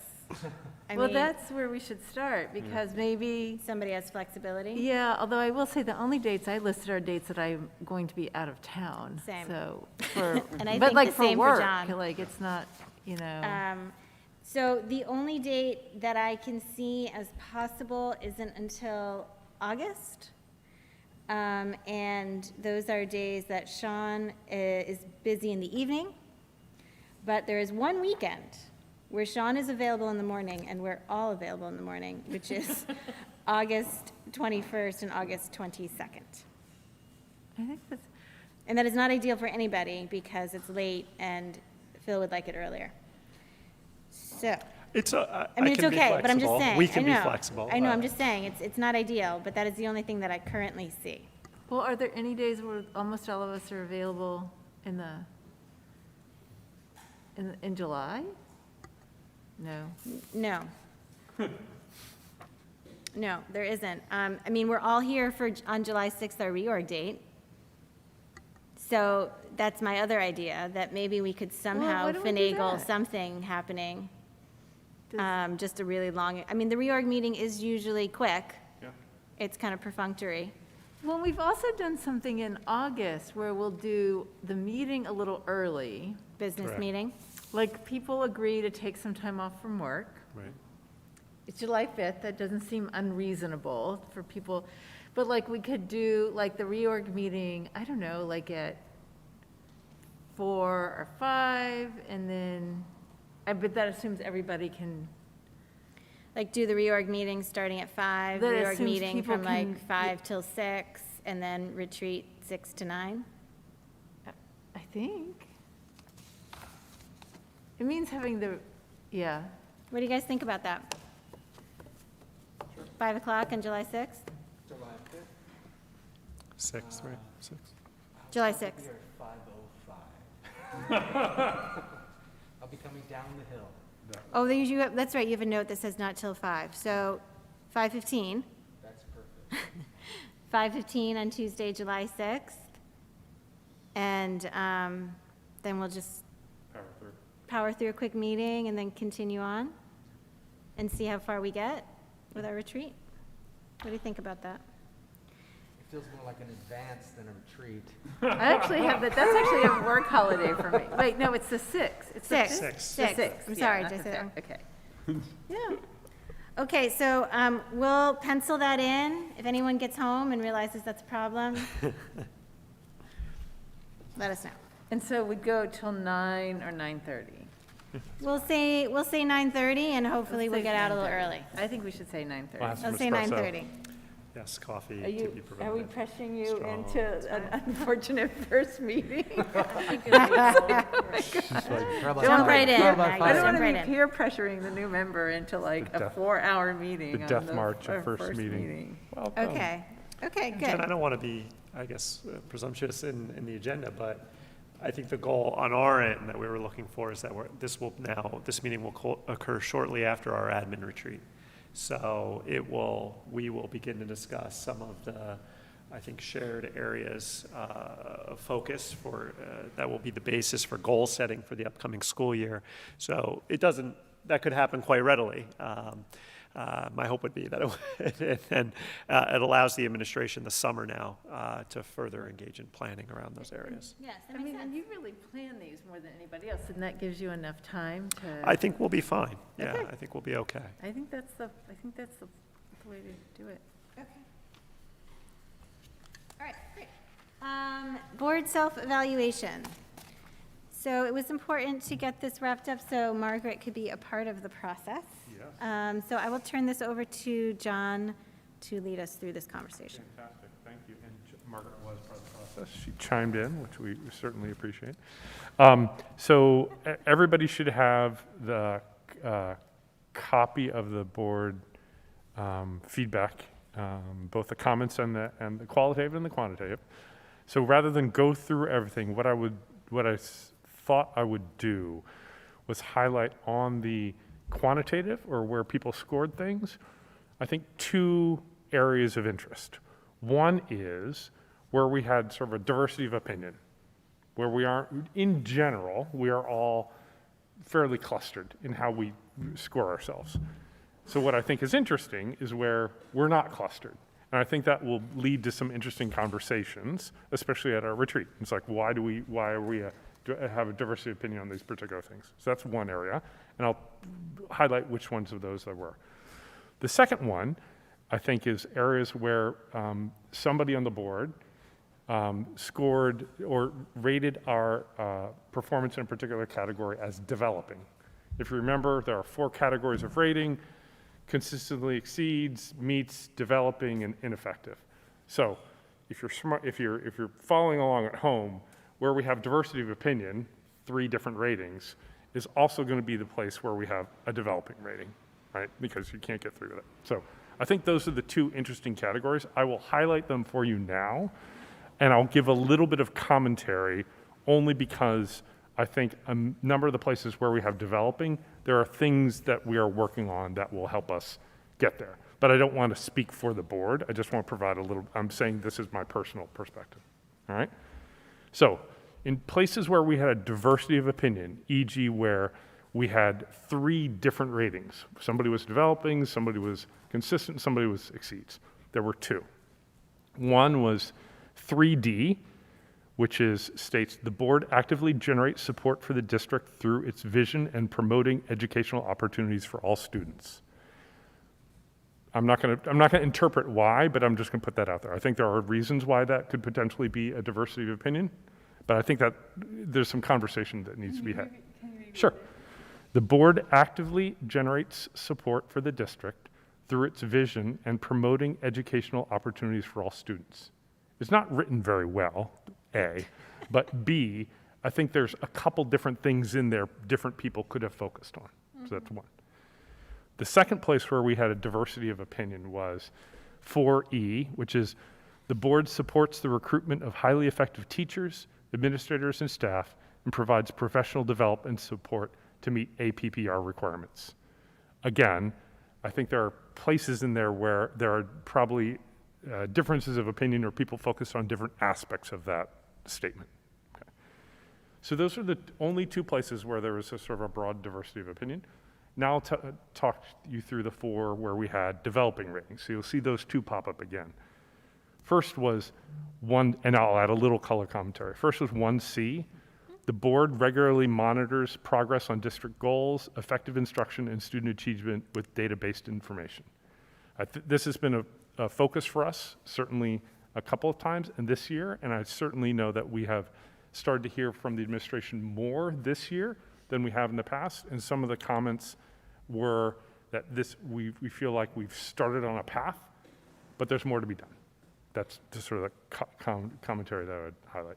I Well, mean, that's where we should start, because maybe, somebody has flexibility. yeah, although I will say the only dates I listed are dates that I'm going to be out of town. Same. So, for, And I but think like the for same for work, John. like, it's not, you know. So the only date that I can see as possible isn't until August. And those are days that Sean is busy in the evening. But there is one weekend where Sean is available in the morning and we're all available in the morning, which is August 21st and August 22nd. I think that's, And that is not ideal for anybody because it's late and Phil would like it earlier. So, It's, I mean, it's okay, but I'm just saying. We can I be know, flexible. I know, I'm just saying, it's not ideal, but that is the only thing that I currently see. well, are there any days where almost all of us are available in July? No. No. No, there isn't. I mean, we're all here on July 6th, our reorg date. So that's my other idea, that maybe we could somehow why don't we do finagle that? something happening. Does- Just a really long, I mean, the reorg meeting is usually quick. Yeah. It's kind of perfunctory. Well, we've also done something in August where we'll do the meeting a little early. Business Correct. meeting. Like, people agree to take some time off from work. Right. It's July 5th, that doesn't seem unreasonable for people. But like, we could do like the reorg meeting, I don't know, like at 4 or 5, and then, but that assumes everybody can, Like, do the reorg meeting starting at 5, That reorg assumes meeting people from like can- 5 till 6, and then retreat 6 to 9? I think. It means having the, yeah. What do you guys think about that? 5 o'clock on July 6th? 6, right? 6. July 6th. 5:05. I'll be coming down the hill. Oh, that's right, you have a note that says not till 5. So 5:15. That's perfect. 5:15 on Tuesday, July 6th. And then we'll just power through a quick meeting and then continue on and see how far we get with our retreat. What do you think about that? It feels more like an advance than a retreat. I actually have that, that's actually a work holiday for me. Wait, no, it's the 6th. It's the 6. 5th? 6. The 6th. I'm yeah, sorry, not did I the say that 5th. Okay. Yeah. Okay, so we'll pencil that in. If anyone gets home and realizes that's a problem, let us know. And so we'd go till 9 or 9:30. We'll say 9:30, and hopefully we'll Let's say get out a little 9:30. early. I think we should say 9:30. Wow. Some Let's say espresso. 9:30. Yes, coffee Are to you, be are we provided. pressuring you Strong. into an unfortunate first meeting? Jump right in, Maggie. I don't want Jump to right be in. peer pressuring the new member into like The a death- 4-hour meeting the on death the march of our first meeting. Welcome. Okay, okay, And Jen, I good. don't want to be, I guess, presumptuous in the agenda, but I think the goal on our end that we were looking for is that this meeting will occur shortly after our admin retreat. So we will begin to discuss some of the, I think, shared areas of focus that will be the basis for goal setting for the upcoming school year. So that could happen quite readily. My hope would be that it allows the administration the summer now to further engage in planning around those areas. Yes, that I makes mean, and sense. you really plan these more than anybody else, and that gives you enough time to. I think we'll be fine. Yeah, Okay. I think we'll be okay. I think that's the way to do it. Okay. All right, great. Board self-evaluation. So it was important to get this wrapped up so Margaret could be a part of the process. Yes. So I will turn this over to John to lead us through this conversation. Fantastic, thank you. And Margaret was part of the process. She chimed in, which we certainly appreciate. So everybody should have the copy of the board feedback, both the comments and the qualitative and the quantitative. So rather than go through everything, what I thought I would do was highlight on the quantitative, or where people scored things, I think 2 areas of interest. One is where we had sort of a diversity of opinion, where we are, in general, we are all fairly clustered in how we score ourselves. So what I think is interesting is where we're not clustered. And I think that will lead to some interesting conversations, especially at our retreat. It's like, why are we have a diversity of opinion on these particular things? So that's one area, and I'll highlight which ones of those there were. The second one, I think, is areas where somebody on the board scored or rated our performance in a particular category as developing. If you remember, there are 4 categories of rating: consistently exceeds, meets, developing, and ineffective. So if you're smart, if you're following along at home, where we have diversity of opinion, 3 different ratings, is also going to be the place where we have a developing rating, right? Because you can't get through that. So I think those are the 2 interesting categories. I will highlight them for you now, and I'll give a little bit of commentary only because I think a number of the places where we have developing, there are things that we are working on that will help us get there. But I don't want to speak for the board. I just want to provide a little, I'm saying this is my personal perspective, all right? So in places where we had a diversity of opinion, e.g. where we had 3 different ratings, somebody was developing, somebody was consistent, somebody was exceeds, there were 2. One was 3D, which states the board actively generates support for the district through its vision and promoting educational opportunities for all students. I'm not going to interpret why, but I'm just going to put that out there. I think there are reasons why that could potentially be a diversity of opinion, but I think that there's some conversation that needs to be had. Sure. The board actively generates support for the district through its vision and promoting educational opportunities for all students. It's not written very well, A, but B, I think there's a couple different things in there different people could have focused on. So that's one. The second place where we had a diversity of opinion was 4E, which is the board supports the recruitment of highly effective teachers, administrators, and staff, and provides professional development support to meet APPR requirements. Again, I think there are places in there where there are probably differences of opinion or people focused on different aspects of that statement. Okay. So those are the only 2 places where there was a sort of a broad diversity of opinion. Now I'll talk you through the 4 where we had developing ratings. So you'll see those 2 pop up again. First was 1, and I'll add a little color commentary. First was 1C. The board regularly monitors progress on district goals, effective instruction, and student achievement with data-based information. This has been a focus for us, certainly a couple of times in this year, and I certainly know that we have started to hear from the administration more this year than we have in the past, and some of the comments were that we feel like we've started on a path, but there's more to be done. That's just sort of the commentary that I would highlight.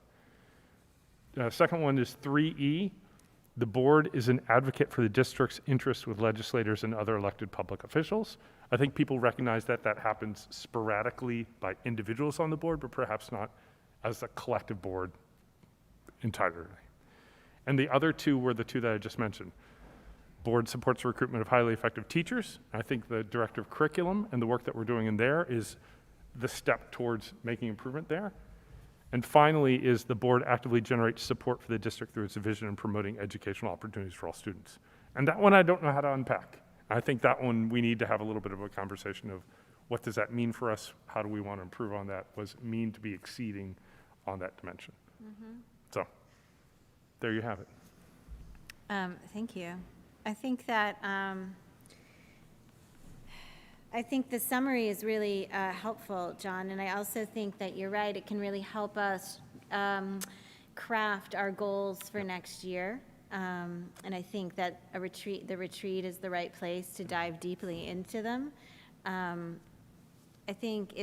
Second one is 3E. The board is an advocate for the district's interests with legislators and other elected public officials. I think people recognize that that happens sporadically by individuals on the board, but perhaps not as a collective board entirely. And the other 2 were the 2 that I just mentioned. Board supports the recruitment of highly effective teachers. I think the director of curriculum and the work that we're doing in there is the step towards making improvement there. And finally is the board actively generates support for the district through its vision and promoting educational opportunities for all students. And that one I don't know how to unpack. I think that one we need to have a little bit of a conversation of what does that mean for us? How do we want to improve on that? What does it mean to be exceeding on that dimension? So there you have it. Thank you. I think that I think the summary is really helpful, John, and I also think that you're right. It can really help us craft our goals for next year. And I think that the retreat is the right place to dive deeply into them. I think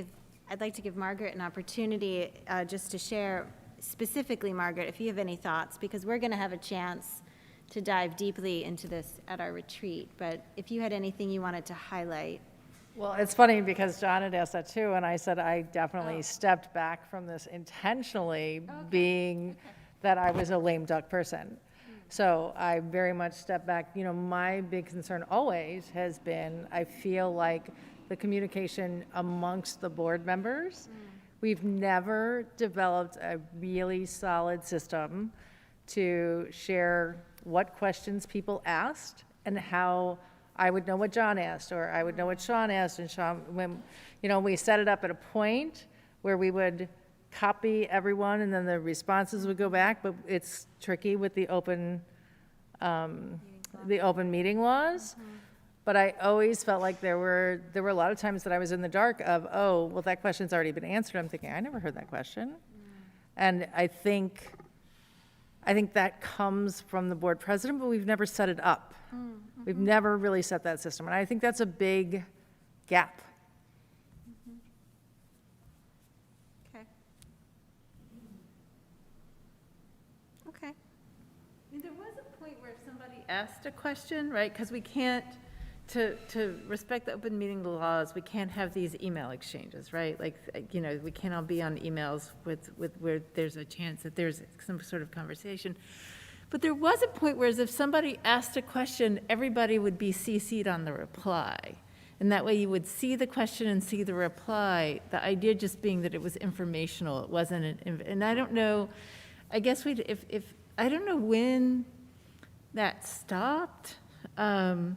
I'd like to give Margaret an opportunity just to share specifically, Margaret, if you have any thoughts, because we're going to have a chance to dive deeply into this at our retreat. But if you had anything you wanted to highlight. Well, it's funny because John had asked that too, and I said I definitely stepped back from this intentionally, being that I was a lame duck person. So I very much stepped back. You know, my big concern always has been, I feel like the communication amongst the board members, we've never developed a really solid system to share what questions people asked and how I would know what John asked, or I would know what Sean asked, and Sean, when, you know, we set it up at a point where we would copy everyone and then the responses would go back, but it's tricky with the open meeting laws. But I always felt like there were a lot of times that I was in the dark of, oh, well, that question's already been answered. I'm thinking, I never heard that question. And I think that comes from the board president, but we've never set it up. We've never really set that system, and I think that's a big gap. Okay. Okay. There was a point where if somebody asked a question, right, because we can't, to respect the open meeting laws, we can't have these email exchanges, right? Like, you know, we can't all be on emails with where there's a chance that there's some sort of conversation. But there was a point where if somebody asked a question, everybody would be CC'd on the reply. And that way you would see the question and see the reply, the idea just being that it was informational, it wasn't and I don't know, I guess if I don't know when that stopped. And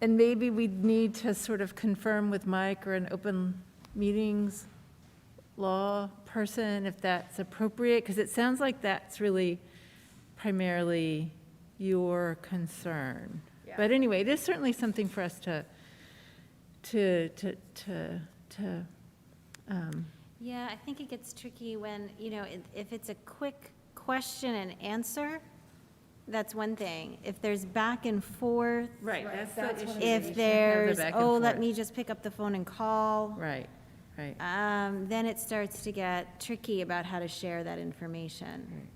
maybe we'd need to sort of confirm with Mike or an open meetings law person if that's appropriate, because it sounds like that's really primarily your concern. Yeah. But anyway, it is certainly something for us to Yeah, I think it gets tricky when, you know, if it's a quick question and answer, that's one thing. If there's back and forth. Right, that's the issue. If there's, oh, let me just pick up the phone and call. Right. Then it starts to get tricky about how to share that information.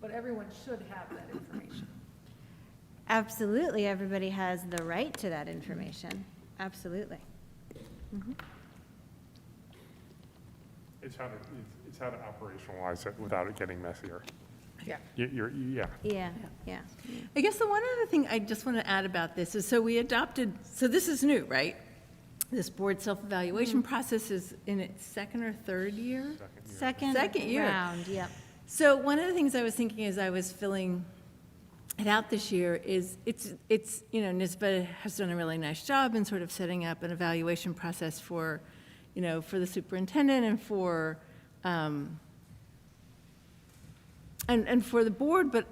But everyone should have that information. Absolutely, everybody has the right to that information. Absolutely. It's how to operationalize it without it getting messier. Yeah. Yeah. I guess the one other thing I just want to add about this is, so we adopted, so this is new, right? This board self-evaluation process is in its second or third year? Second year. round, yep. So one of the things I was thinking as I was filling it out this year is it's you know, NISBA has done a really nice job in sort of setting up an evaluation process for, you know, for the superintendent and for and for the board, but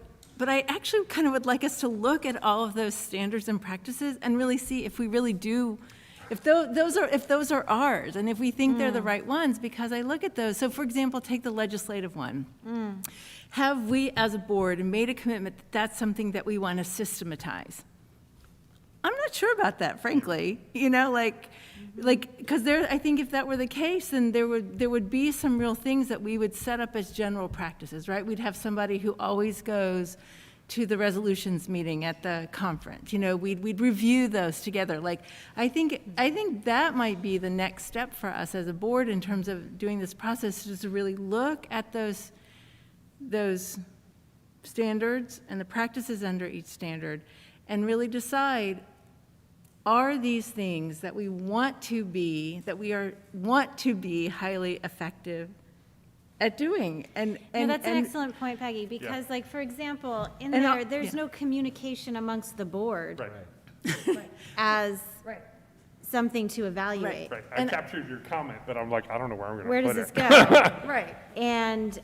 I actually kind of would like us to look at all of those standards and practices and really see if we really do, if those are ours, and if we think they're the right ones, because I look at those. So for example, take the legislative one. Have we as a board made a commitment that that's something that we want to systematize? I'm not sure about that, frankly. You know, because I think if that were the case, then there would be some real things that we would set up as general practices, right? We'd have somebody who always goes to the resolutions meeting at the conference. You know, we'd review those together. Like, I think that might be the next step for us as a board in terms of doing this process, is to really look at those standards and the practices under each standard and really decide, are these things that we want to be highly effective at doing? And That's an excellent point, Peggy, because like, for example, there's no communication amongst the board as something to evaluate. Right. I captured your comment, but I'm like, I don't know where I'm going to Where put does it. this go? Right. And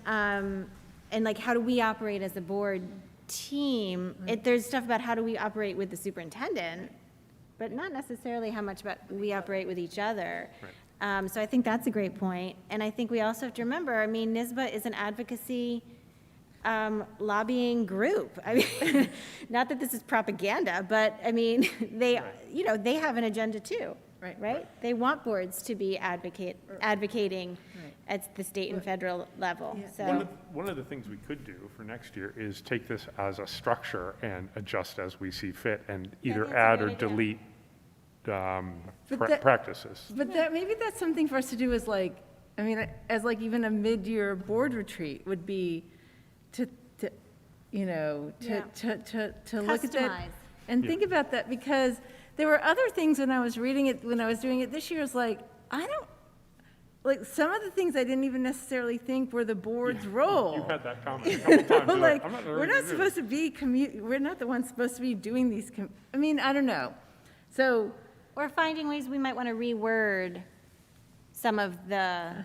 like, how do we operate as a board team? There's stuff about how do we operate with the superintendent, but not necessarily how much about we operate with each other. Right. So I think that's a great point. And I think we also have to remember, I mean, NISBA is an advocacy lobbying group. I mean, not that this is propaganda, but I mean, they have an agenda too, right? They want boards to be advocating at the state and federal level. Yeah. So One of the things we could do for next year is take this as a structure and adjust as we see fit, and either that's a add great or idea. delete But that- practices. But that, maybe that's something for us to do as like, I mean, as like even a mid-year board retreat would be to you know, Yeah. to look at that. Customize. And Yeah. think about that, because there were other things when I was reading it, when I was doing it this year, it's like, like, some of the things I didn't even necessarily think were the board's role. You had that comment a couple times. You're Like, I'm not we're not supposed to be we're not the ones supposed to be doing these, I mean, I don't know. So, Or finding ways we might want to reword some of the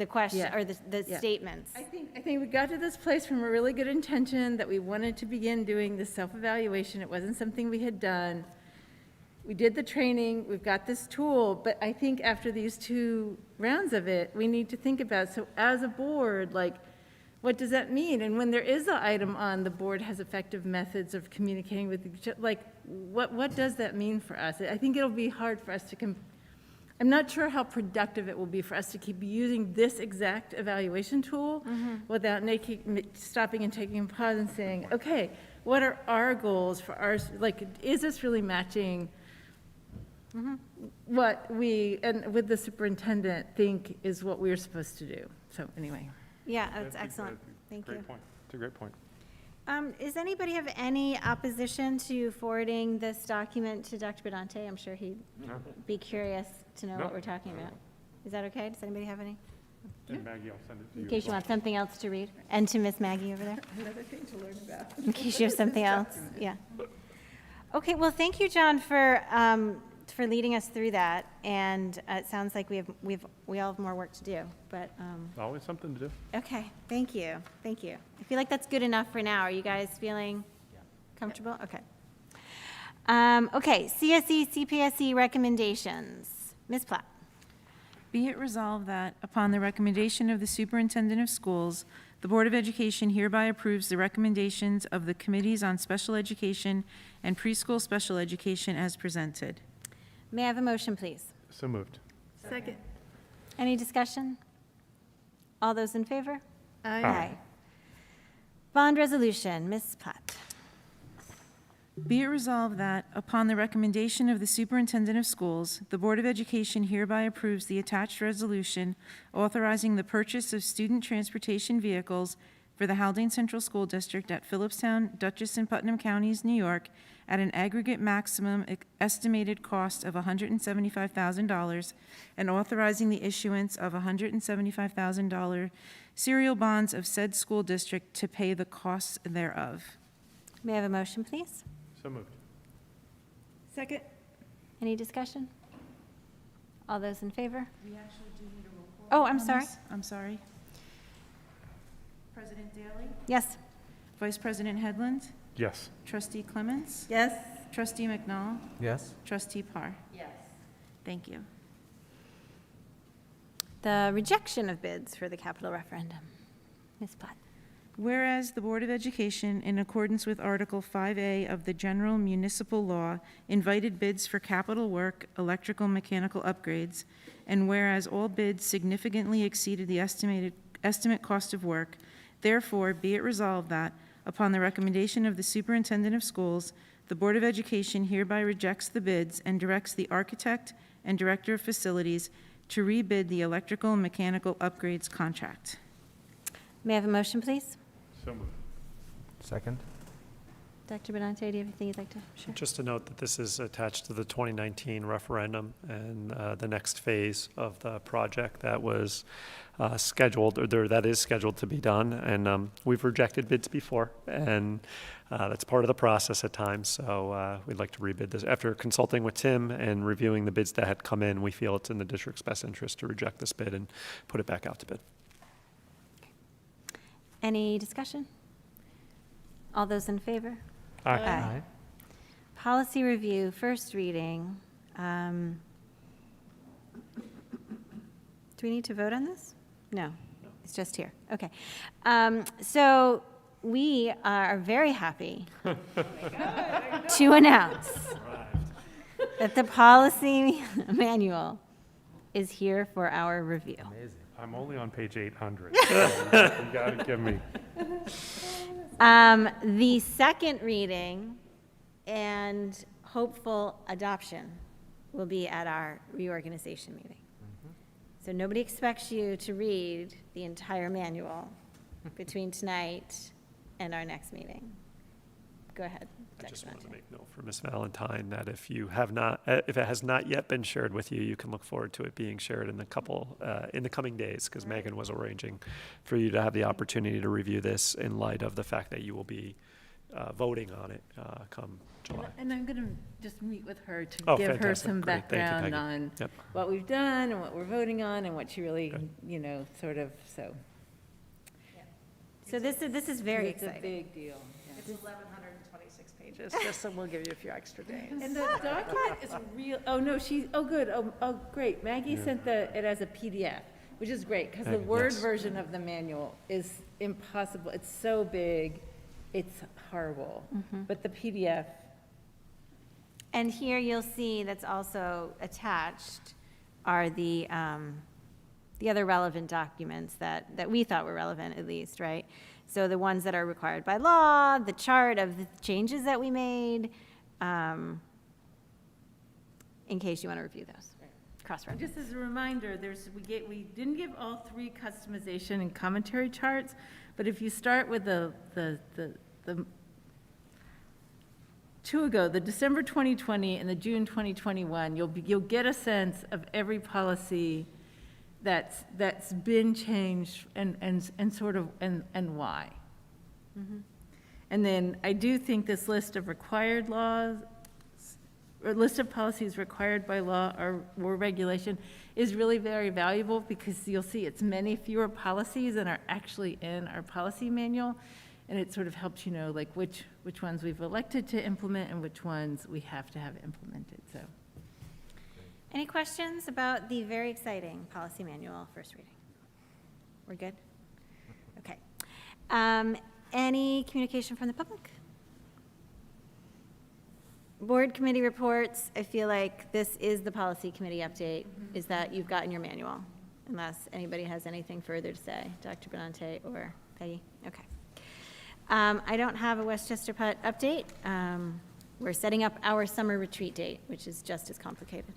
question, Yeah. or the Yeah. statements. I think we got to this place from a really good intention that we wanted to begin doing the self-evaluation. It wasn't something we had done. We did the training, we've got this tool, but I think after these 2 rounds of it, we need to think about, so as a board, like, what does that mean? And when there is an item on the board has effective methods of communicating with each other, like, what does that mean for us? I think it'll be hard for us to I'm not sure how productive it will be for us to keep using this exact evaluation tool without stopping and taking a pause and saying, okay, what are our goals for ours? Like, is this really matching what we, and with the superintendent, think is what we're supposed to do? So anyway. Yeah, that's excellent. Thank you. Great point. It's a great point. Does anybody have any opposition to forwarding this document to Dr. Benante? I'm sure he'd be curious to know No. what we're talking about. Is that okay? Does anybody have any? And Maggie, I'll send it to you. In case you want something else to read. And to Miss Maggie over there, Another thing to learn about. in case you have something else. Yeah. Okay, well, thank you, John, for leading us through that. And it sounds like we all have more work to do, but, Always something to do. okay, thank you, thank you. I feel like that's good enough for now. Are you guys feeling comfortable? Okay. Okay, CSE, CPSE recommendations. Ms. Platt. Be it resolved that, upon the recommendation of the Superintendent of Schools, the Board of Education hereby approves the recommendations of the Committees on Special Education and Preschool Special Education as presented. May I have a motion, please? So moved. Second. Any discussion? All those in favor? Aye. Bond resolution, Ms. Platt. Be it resolved that, upon the recommendation of the Superintendent of Schools, the Board of Education hereby approves the attached resolution authorizing the purchase of student transportation vehicles for the Haldane Central School District at Phillipstown, Dutchess, and Putnam Counties, New York, at an aggregate maximum estimated cost of $175,000, and authorizing the issuance of $175,000 serial bonds of said school district to pay the costs thereof. May I have a motion, please? So moved. Second. Any discussion? All those in favor? We actually do need a roll call. Oh, I'm on sorry. this. I'm sorry. President Daly? Yes. Vice President Headland? Yes. Trustee Clements? Yes. Trustee McNall? Yes? Trustee Parr? Yes. Thank you. The rejection of bids for the capital referendum. Ms. Platt. Whereas the Board of Education, in accordance with Article 5A of the General Municipal Law, invited bids for capital work, electrical, mechanical upgrades, and whereas all bids significantly exceeded the estimate cost of work, therefore be it resolved that, upon the recommendation of the Superintendent of Schools, the Board of Education hereby rejects the bids and directs the architect and Director of Facilities to rebid the electrical and mechanical upgrades contract. May I have a motion, please? So moved. Second? Dr. Benante, do you have anything you'd like to share? Just to note that this is attached to the 2019 referendum and the next phase of the project that was scheduled, or that is scheduled to be done. And we've rejected bids before, and that's part of the process at times. So we'd like to rebid this. After consulting with Tim and reviewing the bids that had come in, we feel it's in the district's best interest to reject this bid and put it back out to bid. Any discussion? All those in favor? Aye. Policy review, first reading. Do we need to vote on this? No, it's just here. Okay. So we are very happy to announce that the policy manual is here for our review. Amazing. I'm only on page 800. So you got to give me. The second reading and hopeful adoption will be at our reorganization meeting. So nobody expects you to read the entire manual between tonight and our next meeting. Go ahead. I just wanted to make note for Ms. Valentine that if it has not yet been shared with you, you can look forward to it being shared in the coming days, because Megan was arranging for you to have the opportunity to review this in light of the fact that you will be voting on it come July. And I'm going to just meet with her to Oh, give her fantastic. some Great. Thank you, background Peggy. on Yep. what we've done and what we're voting on and what she really, sort of, so. So this is very It's a exciting. big deal. It's 1,126 pages, just so we'll give you a few extra days. And the document is real, good, great. Maggie sent it as a PDF, which is great, because the Word Yes. version of the manual is impossible. It's so big, it's horrible. But the PDF, And here you'll see that's also attached are the other relevant documents that we thought were relevant, at least, right? So the ones that are required by law, the chart of the changes that we made, in case you want to review those. Cross-reference. just as a reminder, we didn't give all 3 customization and commentary charts, but if you start with the 2 ago, the December 2020 and the June 2021, you'll get a sense of every policy that's been changed and sort of, and why. And then I do think this list of required laws, or list of policies required by law or regulation is really very valuable, because you'll see it's many fewer policies than are actually in our policy manual. And it sort of helps you know, like, which ones we've elected to implement and which ones we have to have implemented, so. Any questions about the very exciting policy manual first reading? We're good? Okay. Any communication from the public? Board committee reports, I feel like this is the policy committee update, is that you've gotten your manual, unless anybody has anything further to say. Dr. Benante or Peggy? Okay. I don't have a Westchester Putt update. We're setting up our summer retreat date, which is just as complicated.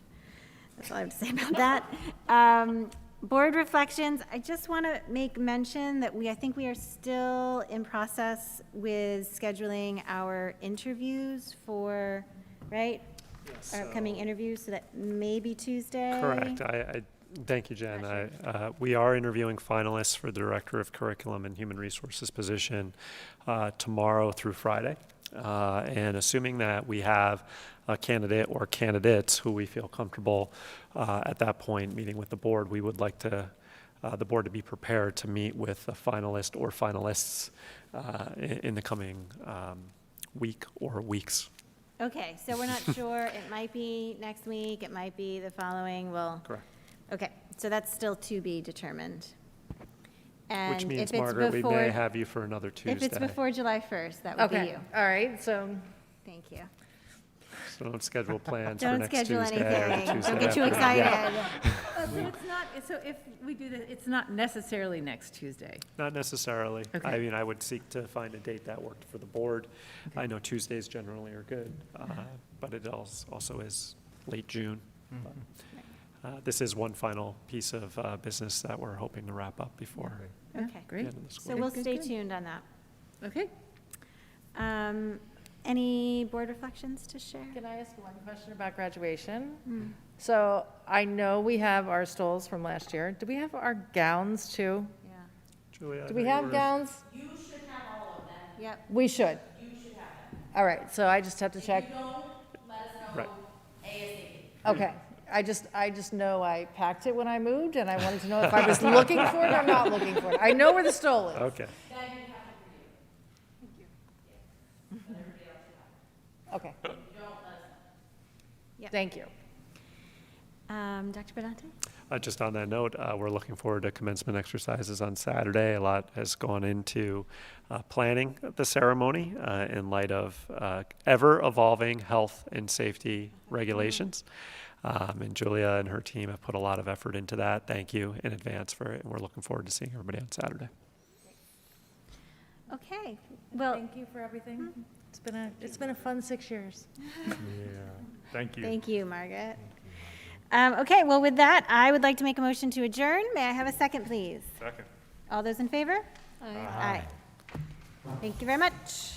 That's all I have to say about that. Board reflections, I just want to make mention that I think we are still in process with scheduling our interviews for, right? Yes, Our upcoming interviews, so that may be Tuesday. Correct. Thank you, Jen. We are interviewing finalists for the Director of Curriculum and Human Resources position tomorrow through Friday. And assuming that we have a candidate or candidates who we feel comfortable at that point meeting with the board, we would like the board to be prepared to meet with a finalist or finalists in the coming week or weeks. Okay, so we're not sure. It might be next week, it might be the following, Correct. Okay, so that's still to be determined. And Which means, if it's Margaret, we before- may have you for another Tuesday. If it's before July 1st, that would be Okay, you. all right, so Thank you. So don't schedule plans for Don't next schedule Tuesday or the anything. Tuesday Don't get too after. excited. Yeah. So it's not, so if we do that, it's not necessarily next Tuesday. Not necessarily. Okay. I mean, I would seek to find a date that worked for the board. I know Tuesdays generally are good, but it also is late June. This is one final piece of business that we're hoping to wrap up before Okay, the Great. end of the so school. we'll Good, stay good. tuned on that. Okay. Any board reflections to share? can I ask one question about graduation? So I know we have our stoles from last year. Do we have our gowns too? Julia, I Do we know you have were- gowns? Yep. We should. You should have them. All right, so I just have to check. Right. Okay, I just know I packed it when I moved, and I wanted to know if I was looking for it or not looking for it. I know where the stole is. Okay. Okay. Yep. Thank you. Dr. Benante? Just on that note, we're looking forward to commencement exercises on Saturday. A lot has gone into planning the ceremony in light of ever-evolving health and safety regulations. And Julia and her team have put a lot of effort into that. Thank you in advance for it, and we're looking forward to seeing everybody on Saturday. Okay, well, Thank you for everything. It's been a fun 6 years. Yeah, thank you. thank you, Margaret. Okay, well, with that, I would like to make a motion to adjourn. May I have a second, please? Second. All those in favor? Aye. Thank you very much.